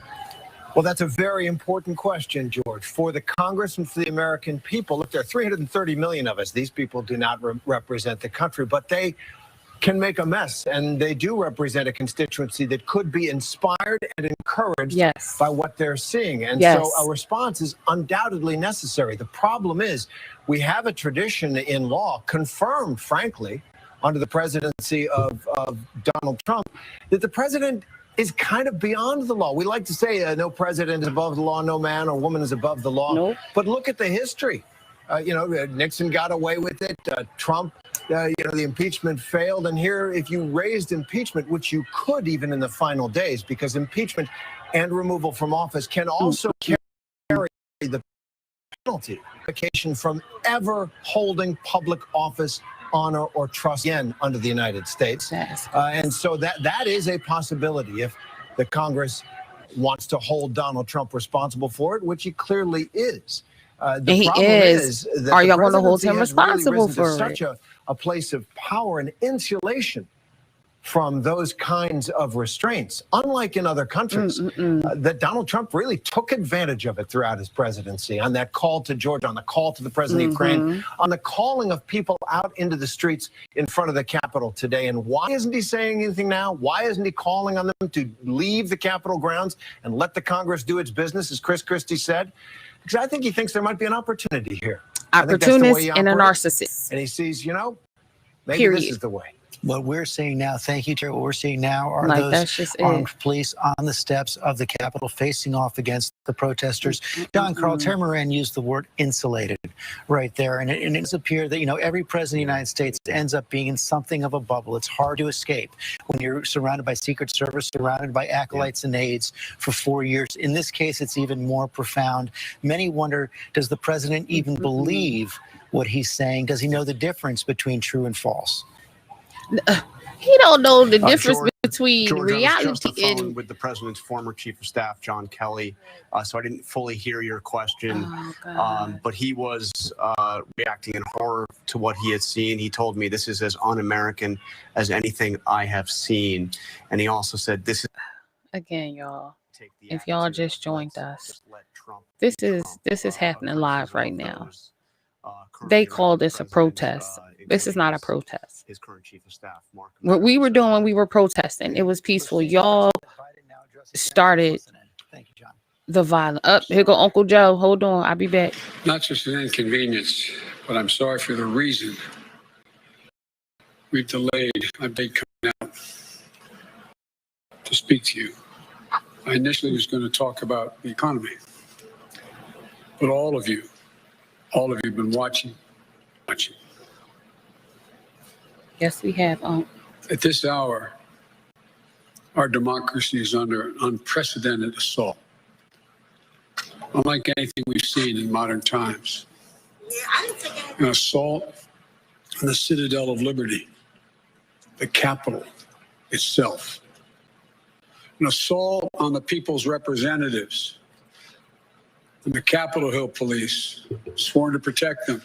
Well, that's a very important question, George. For the Congress and for the American people, look, there are 330 million of us. These people do not represent the country, but they can make a mess, and they do represent a constituency that could be inspired and encouraged by what they're seeing. And so a response is undoubtedly necessary. The problem is we have a tradition in law, confirmed, frankly, under the presidency of Donald Trump, that the president is kind of beyond the law. We like to say no president is above the law, no man or woman is above the law. Nope. But look at the history. Nixon got away with it. Trump, the impeachment failed. And here, if you raised impeachment, which you could even in the final days, because impeachment and removal from office can also carry the penalty from ever holding public office, honor, or trust again under the United States. And so that is a possibility if the Congress wants to hold Donald Trump responsible for it, which he clearly is. The problem is that are y'all going to hold him responsible for it? Such a place of power and insulation from those kinds of restraints, unlike in other countries, that Donald Trump really took advantage of it throughout his presidency, on that call to Georgia, on the call to the president of Ukraine, on the calling of people out into the streets in front of the Capitol today. And why isn't he saying anything now? Why isn't he calling on them to leave the Capitol grounds and let the Congress do its business, as Chris Christie said? Because I think he thinks there might be an opportunity here. Opportunist and a narcissist. And he sees, maybe this is the way. What we're seeing now, thank you, Terry, what we're seeing now are those armed police on the steps of the Capitol facing off against the protesters. John Carl, Terry Moran used the word insulated right there. And it does appear that, every president of the United States ends up being in something of a bubble. It's hard to escape when you're surrounded by Secret Service, surrounded by acolytes and aides for 4 years. In this case, it's even more profound. Many wonder, does the president even believe what he's saying? Does he know the difference between true and false? He don't know the difference between reality I was just on the phone and with the president's former chief of staff, John Kelly, so I didn't fully hear your question. But he was reacting in horror to what he had seen. He told me this is as un-American as anything I have seen, and he also said this is again, y'all. If y'all just joined us, this is happening live right now. They call this a protest. This is not a protest. His current chief of staff, Mark. What we were doing when we were protesting, it was peaceful. Y'all started the violence. Up here go Uncle Joe. Hold on, I'll be back. Not just an inconvenience, but I'm sorry for the reason we've delayed my date coming out to speak to you. I initially was going to talk about the economy, but all of you have been watching. Yes, we have. At this hour, our democracy is under unprecedented assault, unlike anything we've seen in modern times. An assault on the citadel of liberty, the Capitol itself. An assault on the people's representatives and the Capitol Hill police, sworn to protect them,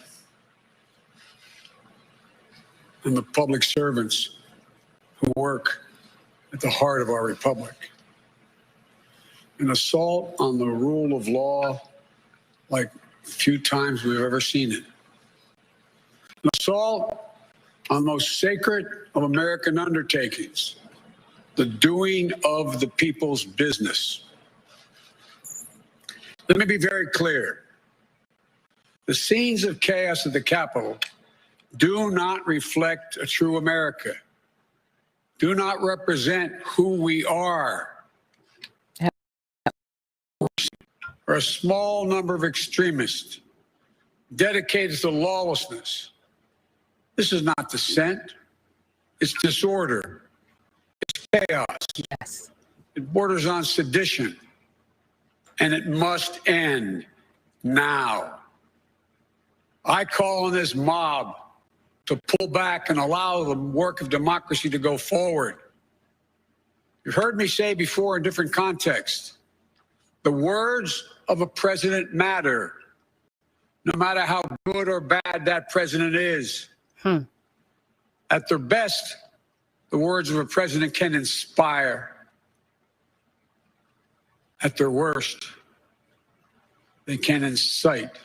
and the public servants who work at the heart of our republic. An assault on the rule of law like few times we've ever seen it. An assault on the most sacred of American undertakings, the doing of the people's business. Let me be very clear. The scenes of chaos at the Capitol do not reflect a true America, do not represent who we are. Or a small number of extremists dedicated to lawlessness. This is not dissent. It's disorder. It's chaos. Yes. It borders on sedition. And it must end now. I call on this mob to pull back and allow the work of democracy to go forward. You've heard me say before in different contexts, the words of a president matter, no matter how good or bad that president is. At their best, the words of a president can inspire. At their worst, they can incite.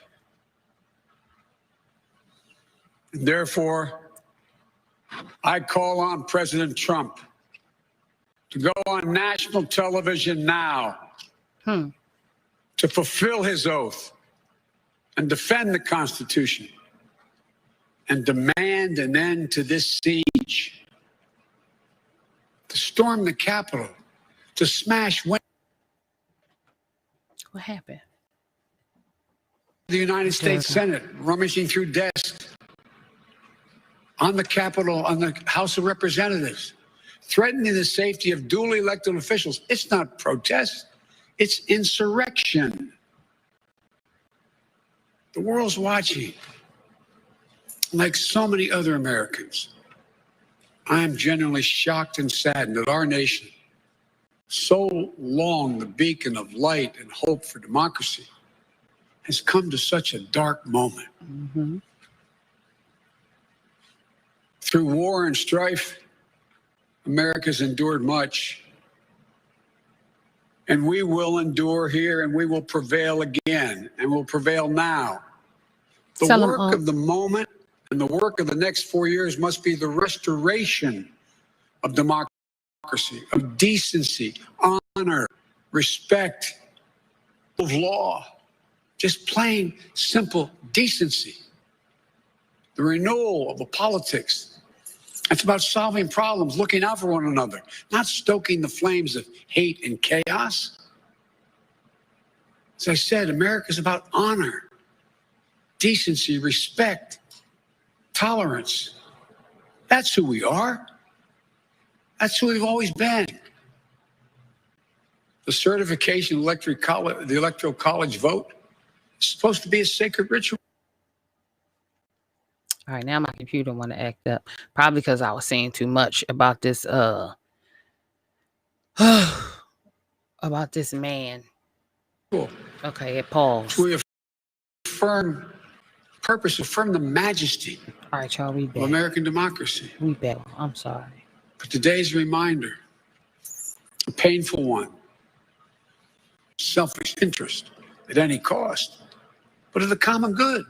And therefore, I call on President Trump to go on national television now to fulfill his oath and defend the Constitution and demand an end to this siege, to storm the Capitol, to smash windows. What happened? The United States Senate rummaging through desks on the Capitol, on the House of Representatives, threatening the safety of duly elected officials. It's not protest, it's insurrection. The world's watching. Like so many other Americans, I am genuinely shocked and saddened that our nation, so long the beacon of light and hope for democracy, has come to such a dark moment. Through war and strife, America's endured much. And we will endure here, and we will prevail again, and we'll prevail now. The work of the moment and the work of the next 4 years must be the restoration of democracy, of decency, honor, respect, of law, just plain, simple decency. The renewal of the politics. It's about solving problems, looking out for one another, not stoking the flames of hate and chaos. As I said, America's about honor, decency, respect, tolerance. That's who we are. That's who we've always been. The certification of the Electoral College vote is supposed to be a sacred ritual. All right, now my computer want to act up. Probably because I was saying too much about this about this man. Cool. Okay, it paused. We affirm purpose, affirm the majesty All right, y'all, we of back. American democracy. We back. I'm sorry. But today's reminder, a painful one, selfish interest at any cost, but of the common good.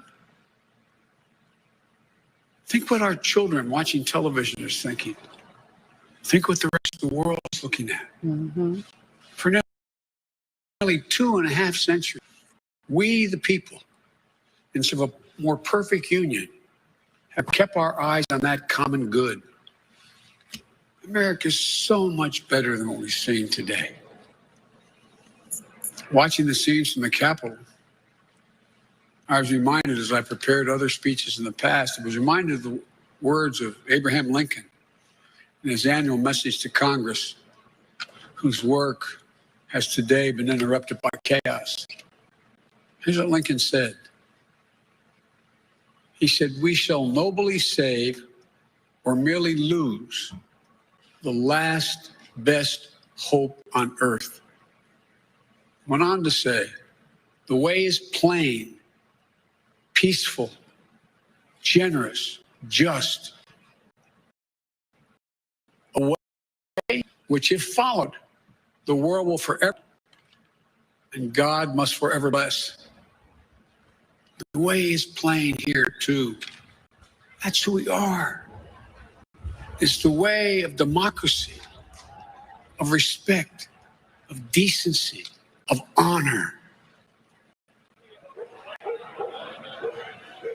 Think what our children watching television is thinking. Think what the rest of the world is looking at. For nearly 2.5 centuries, we, the people, in sort of a more perfect union, have kept our eyes on that common good. America is so much better than what we've seen today. Watching the scenes from the Capitol, I was reminded, as I prepared other speeches in the past, I was reminded of the words of Abraham Lincoln in his annual message to Congress, whose work has today been interrupted by chaos. Here's what Lincoln said. He said, "We shall nobly save or merely lose the last best hope on earth." Went on to say, "The way is plain, peaceful, generous, just. A way which, if followed, the world will forever, and God must forever bless." The way is plain here, too. That's who we are. It's the way of democracy, of respect, of decency, of honor,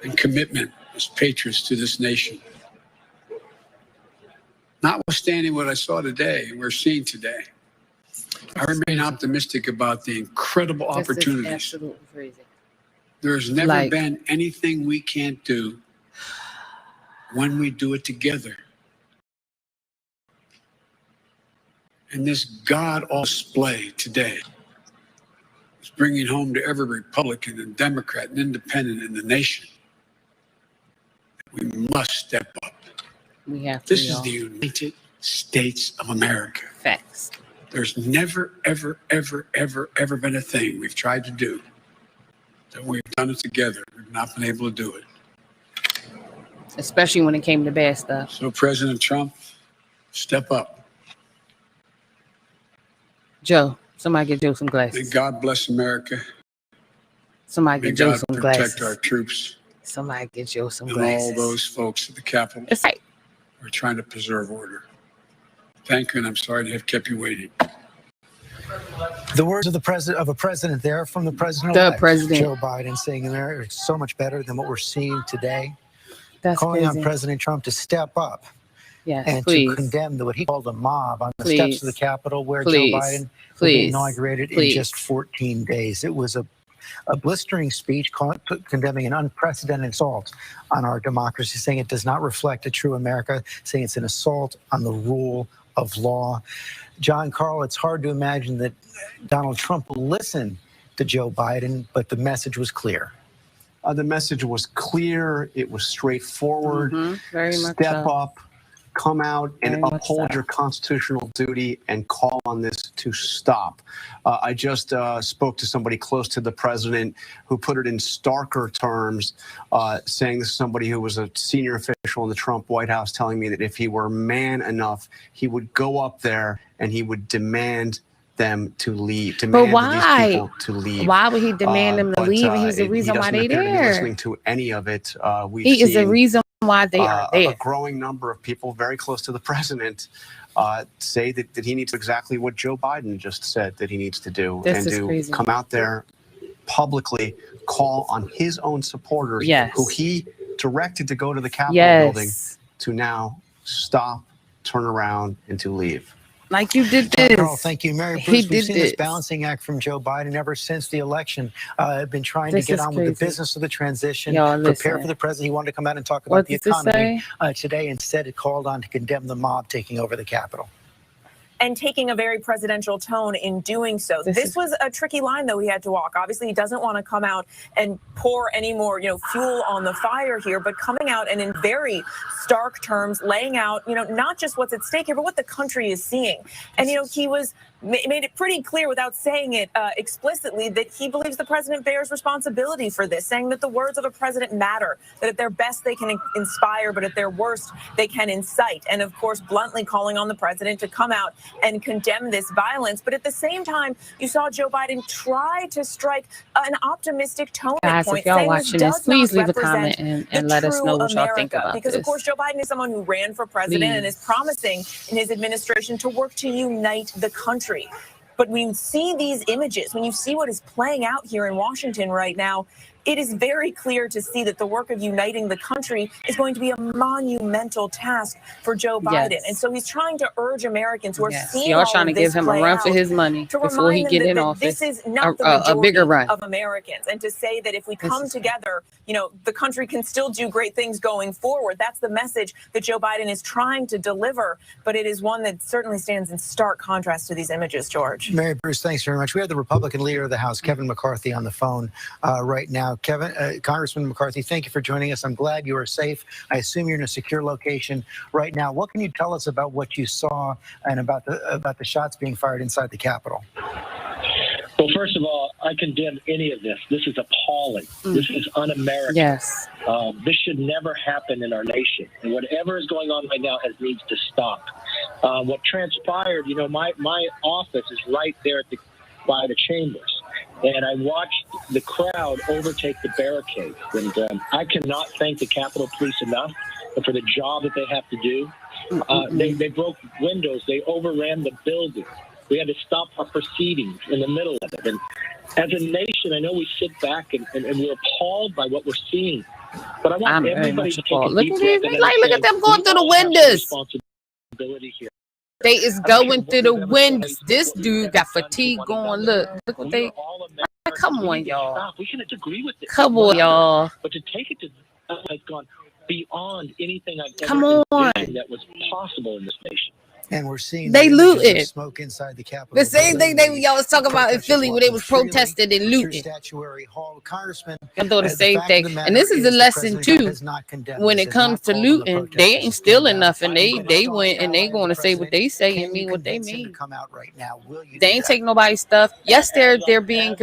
and commitment as patriots to this nation. Notwithstanding what I saw today and we're seeing today, I remain optimistic about the incredible opportunities. Absolutely crazy. There's never been anything we can't do when we do it together. And this God-awful display today is bringing home to every Republican and Democrat and Independent in the nation. We must step up. We have to. This is the United States of America. Facts. There's never, ever, ever, ever, ever been a thing we've tried to do that we've done it together. We've not been able to do it. Especially when it came to bad stuff. So, President Trump, step up. Joe, somebody get Joe some glasses. May God bless America. Somebody May get Joe God some protect glasses. our troops. Somebody get Joe some and glasses. all those folks at the Capitol. It's like we're trying to preserve order. Thank you, and I'm sorry to have kept you waiting. The words of a president there from the president, Joe Biden, saying America is so much better than what we're seeing today. That's calling crazy. on President Trump to step up and please. to condemn what he called a mob on the Please. steps of the Capitol where Please. Joe Biden will Please. be inaugurated in Please. just 14 days. It was a blistering speech condemning an unprecedented assault on our democracy, saying it does not reflect a true America, saying it's an assault on the rule of law. John Carl, it's hard to imagine that Donald Trump will listen to Joe Biden, but the message was clear. The message was clear. It was straightforward. Very much Step so. up, come out and Very much uphold so. your constitutional duty and call on this to stop. I just spoke to somebody close to the president who put it in starker terms, saying this is somebody who was a senior official in the Trump White House, telling me that if he were man enough, he would go up there and he would demand them to leave, demand these people to leave. Why would he demand them to leave? And he's the reason why they're there. Listening to any of it, He is the reason why they are there. A growing number of people very close to the president say that he needs exactly what Joe Biden just said that he needs to do, This and is to crazy. come out there publicly, call on his own supporters, who he directed to go to the Capitol building, to now stop, turn around, and to leave. Like you did this. Carl, thank you, Mary. Bruce, we've seen this balancing act from Joe Biden ever since the election. Been trying to get on with the business of the transition, prepare for the president. He wanted to come out and talk about the economy today. Instead, it called on to condemn the mob taking over the Capitol. And taking a very presidential tone in doing so. This was a tricky line, though, he had to walk. Obviously, he doesn't want to come out and pour any more, fuel on the fire here, but coming out and in very stark terms, laying out, not just what's at stake here, but what the country is seeing. And, he was made it pretty clear without saying it explicitly that he believes the president bears responsibility for this, saying that the words of a president matter, that at their best they can inspire, but at their worst they can incite. And of course, bluntly calling on the president to come out and condemn this violence. But at the same time, you saw Joe Biden try to strike an optimistic tone at Guys, points, if y'all saying watching this this, does please not leave a comment represent and the let us true know what y'all think America. about Because, of this. course, Joe Biden is someone who ran for president and is promising in his administration to work to unite the country. But when you see these images, when you see what is playing out here in Washington right now, it is very clear to see that the work of uniting the country is going to be a monumental task for Joe Biden. Yes. And so he's trying to urge Americans who are Yes, seeing y'all all trying to of this give him a play run for out his money to before he remind get them in that office. this is not the A majority bigger run. of Americans, and to say that if we come together, you know, the country can still do great things going forward. That's the message that Joe Biden is trying to deliver, but it is one that certainly stands in stark contrast to these images, George. Mary Bruce, thanks very much. We have the Republican leader of the House, Kevin McCarthy, on the phone right now. Congressman McCarthy, thank you for joining us. I'm glad you are safe. I assume you're in a secure location right now. What can you tell us about what you saw and about the shots being fired inside the Capitol? Well, first of all, I condemn any of this. This is appalling. This is un-American. Yes. This should never happen in our nation. And whatever is going on right now needs to stop. What transpired, you know, my office is right there by the chambers. And I watched the crowd overtake the barricade. And I cannot thank the Capitol Police enough for the job that they have to do. They broke windows. They overran the building. We had to stop our proceedings in the middle of it. And as a nation, I know we sit back and we're appalled by what we're seeing. But I want everybody to take a Look deep at breath it. and Look at them going through the we all have some windows. responsibility here. They is going through the windows. This dude got fatigue going. Look what they. Come on, y'all. We can disagree with it. Come on, y'all. But to take it to has gone beyond anything I've Come ever on. envisioned that was possible in this nation. And we're seeing They looted. smoke inside the Capitol. The same thing y'all was talking about in Philly when they was protesting and looting. Statuary Hall. Congressman, I'm doing the same thing. And this is a lesson too. When it comes to looting, they ain't stealing nothing. They went and they going to say what they say and mean what they mean. They ain't taking nobody's stuff. Yes, they're being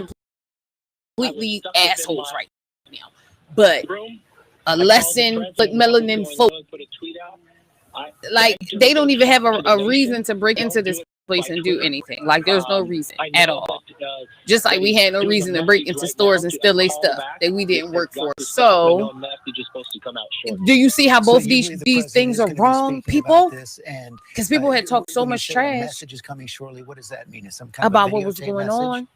completely assholes right now. But a lesson for melanin folk. Like, they don't even have a reason to break into this place and do anything. Like, there's no reason at all. Just like we had no reason to break into stores and steal their stuff that we didn't work for. So, do you see how both these things are wrong, people? Because people had talked so much trash message is coming shortly. What does that mean? Is some kind about of what was going on.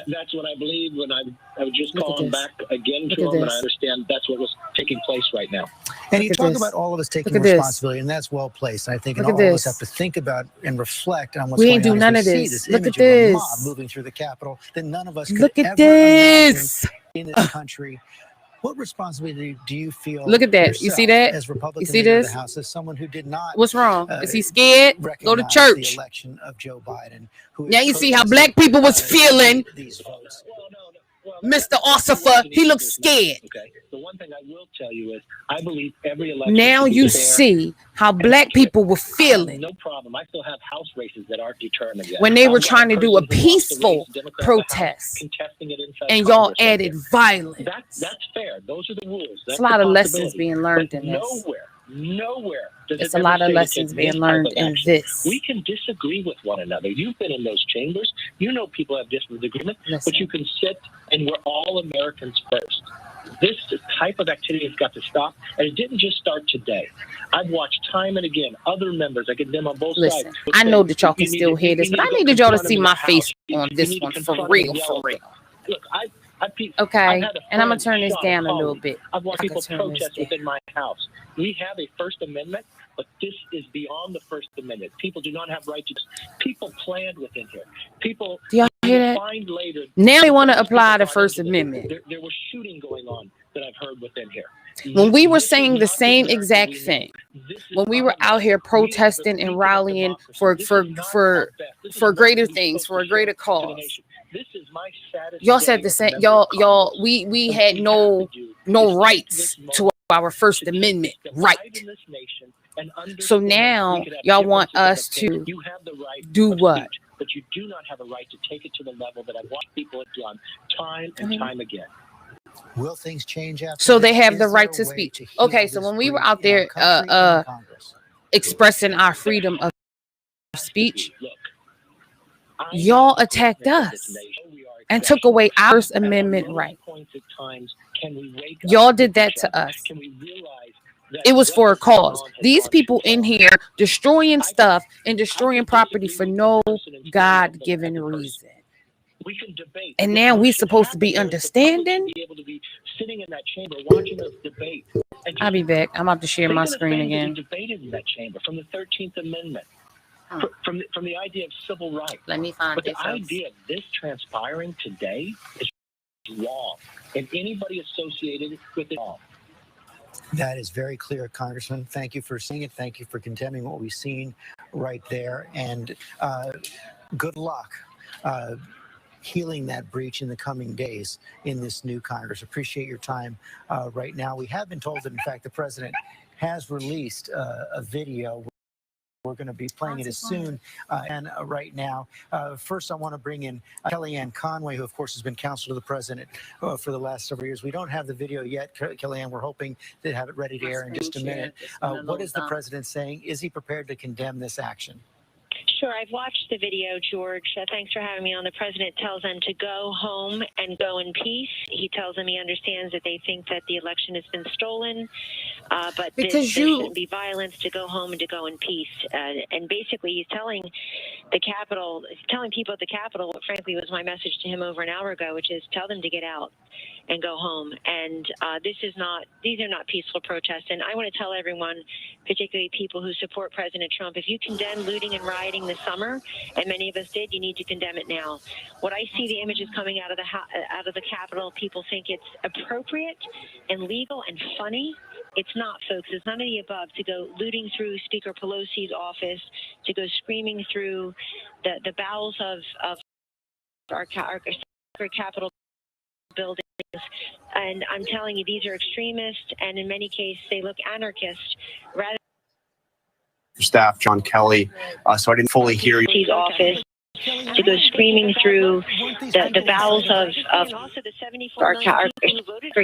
That's what I believe when I was just calling back again to him, and I understand that's what was taking place right now. And you talk about all of us taking responsibility, and that's well placed. I think all of us have to think about and reflect on what's going on. We ain't do none of this. Look at this. this. Mob moving through the Capitol that none of us could Look at ever this imagine in this country. What responsibility do you feel? Look at that. You see that? As Republican you see leader this? of the House, as someone who did not. What's wrong? Is he scared? Go to church. The election of Joe Biden. Now you see how black people was feeling. These votes. Mr. Ossifer, he looks scared. Okay. The one thing I will tell you is I believe every election. Now you see how black people were feeling. No problem. I still have House races that aren't determined yet. When they were trying to do a peaceful protest, and y'all added violence. That's fair. Those are the rules. It's a lot of lessons being learned in this. Nowhere. It's a lot of lessons being learned in this. We can disagree with one another. You've been in those chambers. You know people have different agreements, but you can sit and we're all Americans first. This type of activity has got to stop, and it didn't just start today. I've watched time and again other members. I get them on both sides. I know that y'all can still hear this, but I needed y'all to see my face on this one for real, for real. Look, okay, and I'm gonna turn this down a little bit. I've watched people protest within my house. We have a First Amendment, but this is beyond the First Amendment. People do not have right to. People planned within here. People. Do y'all hear that? Find later. Now they want to apply the First Amendment. There was shooting going on that I've heard within here. When we were saying the same exact thing, when we were out here protesting and rallying for greater things, for a greater cause. Y'all said the same. Y'all, we had no rights to our First Amendment right. So now y'all want us to do what? But you do not have a right to take it to the level that I've watched people have done time and time again. Will things change after? So they have the right to speak. Okay, so when we were out there expressing our freedom of speech, y'all attacked us and took away our First Amendment right. Y'all did that to us. It was for a cause. These people in here destroying stuff and destroying property for no God-given reason. And now we supposed to be understanding. I'll be back. I'm about to share my screen again. Debated in that chamber from the 13th Amendment, from the idea of civil rights. Let me find but it. The idea of this transpiring today is wrong, and anybody associated with it wrong. That is very clear, Congressman. Thank you for saying it. Thank you for condemning what we've seen right there. And good luck healing that breach in the coming days in this new Congress. Appreciate your time right now. We have been told that, in fact, the president has released a video. We're going to be playing it as soon and right now. First, I want to bring in Kellyanne Conway, who, of course, has been counsel to the president for the last several years. We don't have the video yet, Kellyanne. We're hoping to have it ready to air in just a minute. What is the president saying? Is he prepared to condemn this action? Sure. I've watched the video, George. Thanks for having me on. The president tells them to go home and go in peace. He tells them he understands that they think that the election has been stolen, but there shouldn't be violence, to go home and to go in peace. And basically, he's telling the Capitol, telling people at the Capitol what frankly was my message to him over an hour ago, which is tell them to get out and go home. And these are not peaceful protests. And I want to tell everyone, particularly people who support President Trump, if you condemn looting and rioting this summer, and many of us did, you need to condemn it now. What I see the images coming out of the Capitol, people think it's appropriate and legal and funny. It's not, folks. It's none of the above. To go looting through Speaker Pelosi's office, to go screaming through the bowels of our Capitol buildings. And I'm telling you, these are extremists, and in many cases, they look anarchist rather. Staff John Kelly, so I didn't fully hear you. His office, to go screaming through the bowels of our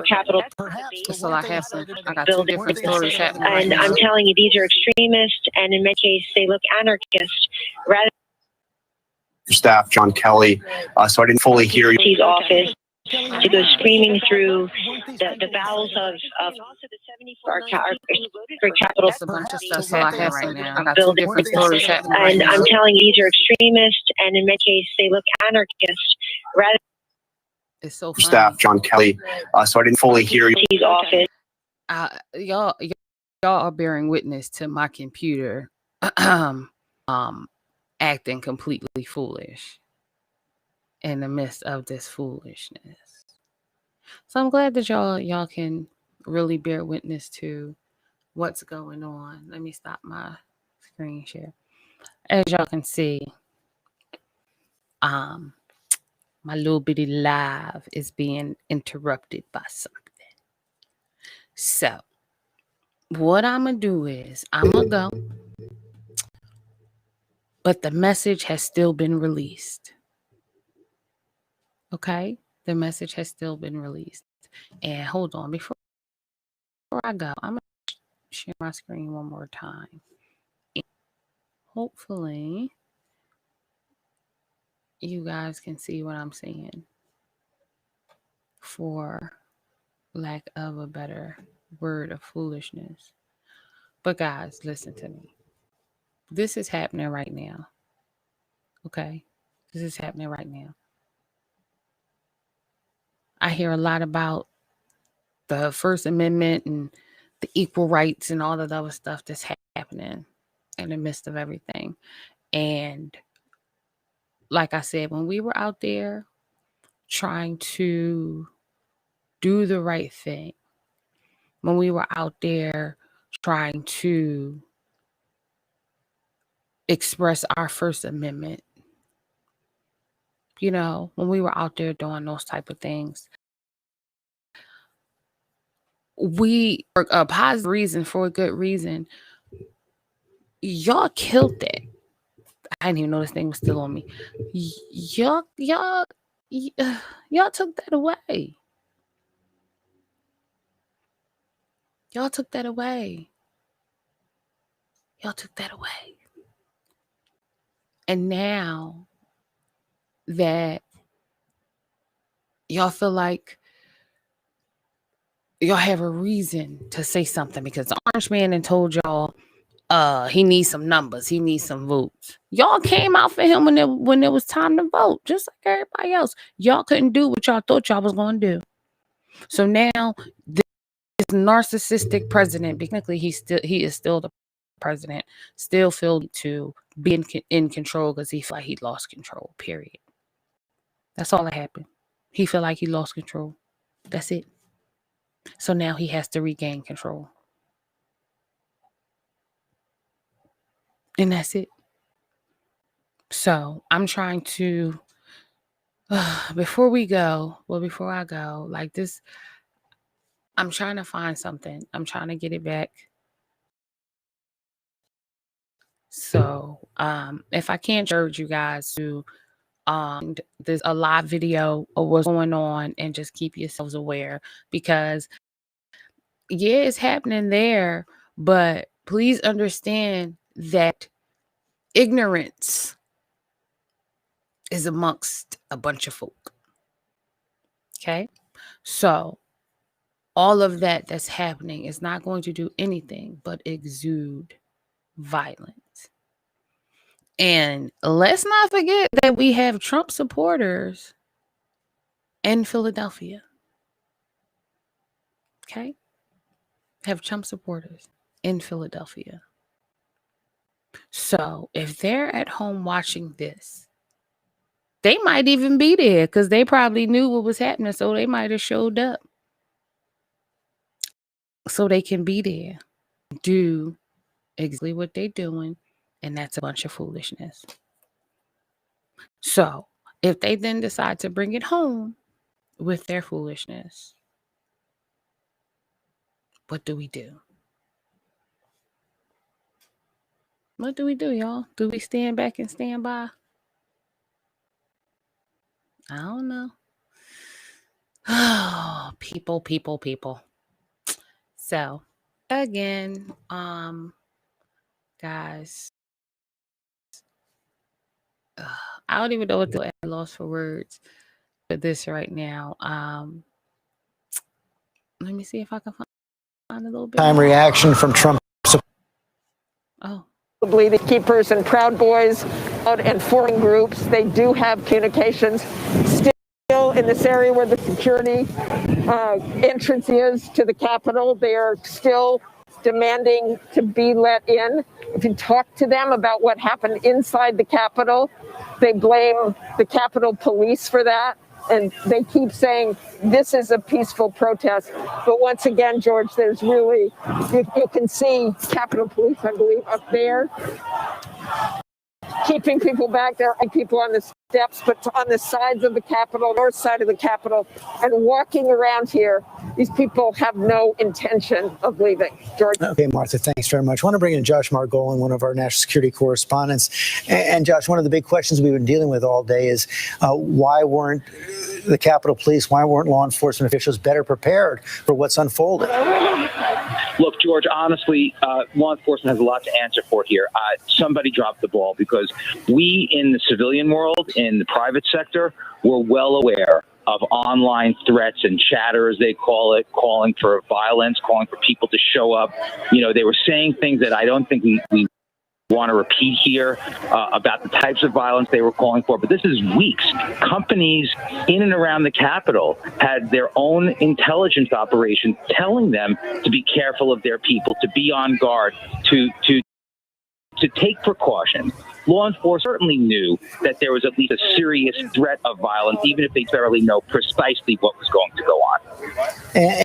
Capitol That's all I have. I got two different stories happening right and now. I'm telling you, these are extremists, and in many cases, they look anarchist rather. Staff John Kelly, so I didn't fully hear you. His office, to go screaming through the bowels of our Capitol That's a bunch of stuff so I have right now. I got two different stories happening right and now. I'm telling you, these are extremists, and in many cases, they look anarchist rather. It's so funny. Staff John Kelly, so I didn't fully hear you. His office. Y'all are bearing witness to my computer acting completely foolish in the midst of this foolishness. So I'm glad that y'all can really bear witness to what's going on. Let me stop my screen share. As y'all can see, my little bitty live is being interrupted by something. So what I'm gonna do is I'm gonna go, but the message has still been released. Okay, the message has still been released. And hold on, before I go, I'm gonna share my screen one more time. Hopefully you guys can see what I'm saying, for lack of a better word of foolishness. But guys, listen to me. This is happening right now. Okay? This is happening right now. I hear a lot about the First Amendment and the equal rights and all of the other stuff that's happening in the midst of everything. And like I said, when we were out there trying to do the right thing, when we were out there trying to express our First Amendment, you know, when we were out there doing those type of things, we, for a positive reason, for a good reason, y'all killed that. I didn't even know this thing was still on me. Y'all took that away. Y'all took that away. Y'all took that away. And now that y'all feel like y'all have a reason to say something because the orange man and told y'all he needs some numbers, he needs some votes. Y'all came out for him when it was time to vote, just like everybody else. Y'all couldn't do what y'all thought y'all was going to do. So now this narcissistic president, technically he is still the president, still feel to be in control because he felt like he lost control, period. That's all that happened. He felt like he lost control. That's it. So now he has to regain control. And that's it. So I'm trying to, before I go, like this, I'm trying to find something. I'm trying to get it back. So if I can't urge you guys to there's a live video of what's going on and just keep yourselves aware, because yeah, it's happening there, but please understand that ignorance is amongst a bunch of folk. Okay? So all of that's happening is not going to do anything but exude violence. And let's not forget that we have Trump supporters in Philadelphia. Okay? Have Trump supporters in Philadelphia. So if they're at home watching this, they might even be there because they probably knew what was happening. So they might have showed up so they can be there, do exactly what they're doing. And that's a bunch of foolishness. So if they then decide to bring it home with their foolishness, what do we do? What do we do, y'all? Do we stand back and stand by? I don't know. Oh, people. So again, guys, I don't even know what to do. I lost for words for this right now. Let me see if I can find a little bit Time more. reaction from Trump. Oh. The Keepers and Proud Boys and foreign groups, they do have communications still in this area where the security entrance is to the Capitol. They are still demanding to be let in. If you talk to them about what happened inside the Capitol, they blame the Capitol Police for that. And they keep saying this is a peaceful protest. But once again, George, there's really, you can see Capitol Police, I believe, up there, keeping people back there, and people on the steps, but on the sides of the Capitol, north side of the Capitol, and walking around here. These people have no intention of leaving. George. Okay, Martha, thanks very much. I want to bring in Josh Margolin, one of our national security correspondents. And Josh, one of the big questions we've been dealing with all day is why weren't the Capitol Police, why weren't law enforcement officials better prepared for what's unfolded? Look, George, honestly, law enforcement has a lot to answer for here. Somebody dropped the ball because we in the civilian world, in the private sector, were well aware of online threats and chatter, as they call it, calling for violence, calling for people to show up. You know, they were saying things that I don't think we want to repeat here about the types of violence they were calling for. But this is weeks. Companies in and around the Capitol had their own intelligence operations telling them to be careful of their people, to be on guard, to take precautions. Law enforcement certainly knew that there was at least a serious threat of violence, even if they thoroughly know precisely what was going to go on.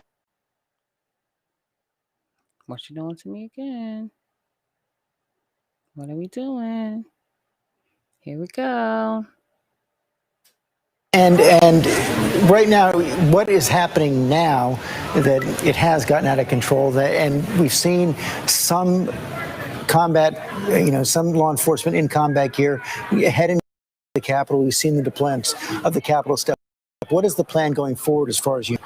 What you doing to me again? What are we doing? Here we go. And right now, what is happening now that it has gotten out of control, and we've seen some combat, some law enforcement in combat gear heading to the Capitol. We've seen the deployments of the Capitol step. What is the plan going forward as far as you?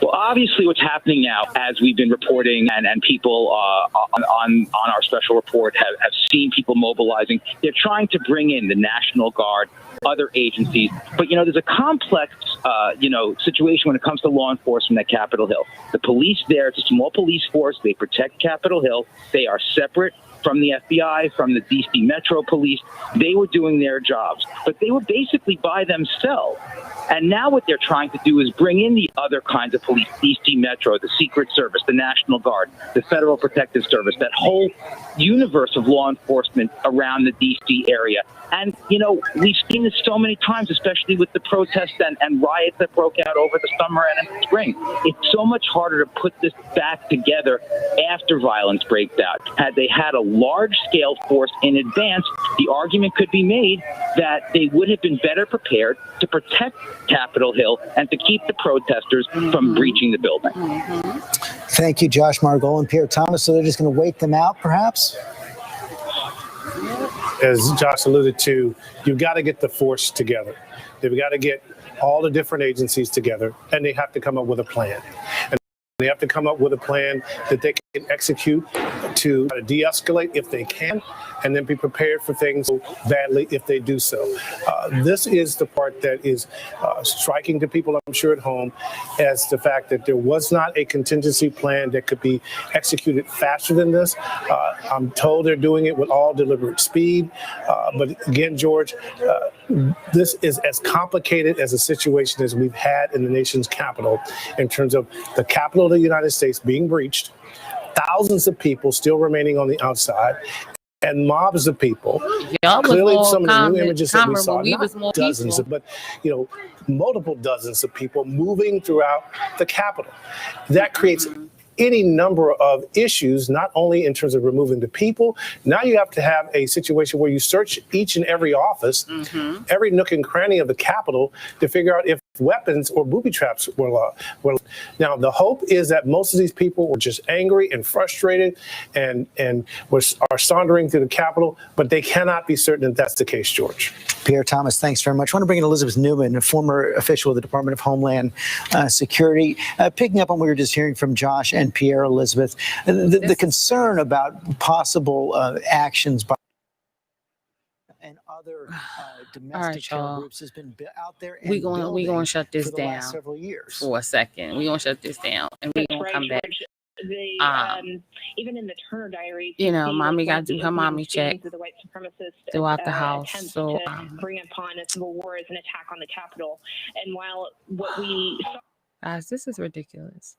Well, obviously, what's happening now, as we've been reporting, and people on our special report have seen people mobilizing. They're trying to bring in the National Guard, other agencies, but there's a complex situation when it comes to law enforcement at Capitol Hill. The police there, it's a small police force. They protect Capitol Hill. They are separate from the FBI, from the DC Metro Police. They were doing their jobs, but they were basically by themselves. And now what they're trying to do is bring in the other kinds of police, DC Metro, the Secret Service, the National Guard, the Federal Protective Service, that whole universe of law enforcement around the DC area. And, we've seen this so many times, especially with the protests and riots that broke out over the summer and in the spring. It's so much harder to put this back together after violence breaks out. Had they had a large-scale force in advance, the argument could be made that they would have been better prepared to protect Capitol Hill and to keep the protesters from breaching the building. Thank you, Josh Margol and Pierre Thomas. So they're just going to wait them out, perhaps? As Josh alluded to, you've got to get the force together. They've got to get all the different agencies together, and they have to come up with a plan. And they have to come up with a plan that they can execute to de-escalate if they can, and then be prepared for things badly if they do so. This is the part that is striking to people, I'm sure, at home, as the fact that there was not a contingency plan that could be executed faster than this. I'm told they're doing it with all deliberate speed. But again, George, this is as complicated as a situation as we've had in the nation's capital in terms of the capital of the United States being breached, thousands of people still remaining on the outside, and mobs of people. Clearly, some of the new images that we saw, not dozens, but multiple dozens of people moving throughout the Capitol. That creates any number of issues, not only in terms of removing the people. Now you have to have a situation where you search each and every office, every nook and cranny of the Capitol to figure out if weapons or booby traps were. Now, the hope is that most of these people were just angry and frustrated and are sauntering through the Capitol, but they cannot be certain that that's the case, George. Pierre Thomas, thanks very much. I want to bring in Elizabeth Newman, a former official of the Department of Homeland Security. Picking up on what we were just hearing from Josh and Pierre, Elizabeth, the concern about possible actions by and other domestic terror groups has been out there. We're going to shut this down several years. For a second. We're going to shut this down, and we're going to come back. Even in the Turner Diary, mommy got to do her mommy check the white supremacist throughout the house. So bring upon a civil war as an attack on the Capitol. And while what we guys, this is ridiculous.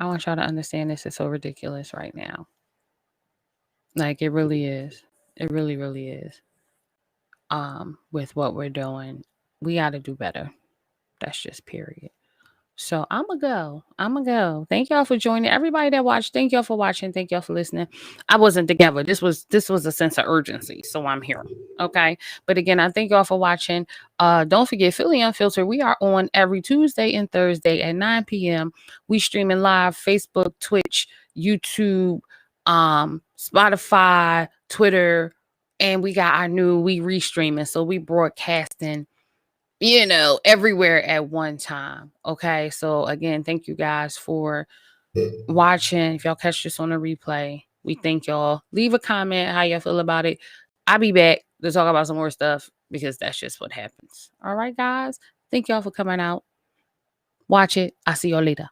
I want y'all to understand this is so ridiculous right now. Like, it really is. It really, really is. With what we're doing, we got to do better. That's just period. So I'm gonna go. Thank y'all for joining. Everybody that watched, thank y'all for watching. Thank y'all for listening. I wasn't together. This was a sense of urgency. So I'm here. Okay. But again, I thank y'all for watching. Don't forget Philly Unfiltered. We are on every Tuesday and Thursday at 9 p.m. We streaming live, Facebook, Twitch, YouTube, Spotify, Twitter, and we got we restreaming. So we broadcasting everywhere at one time. Okay. So again, thank you guys for watching. If y'all catch this on a replay, we thank y'all. Leave a comment how y'all feel about it. I'll be back to talk about some more stuff because that's just what happens. All right, guys. Thank y'all for coming out. Watch it. I'll see y'all later.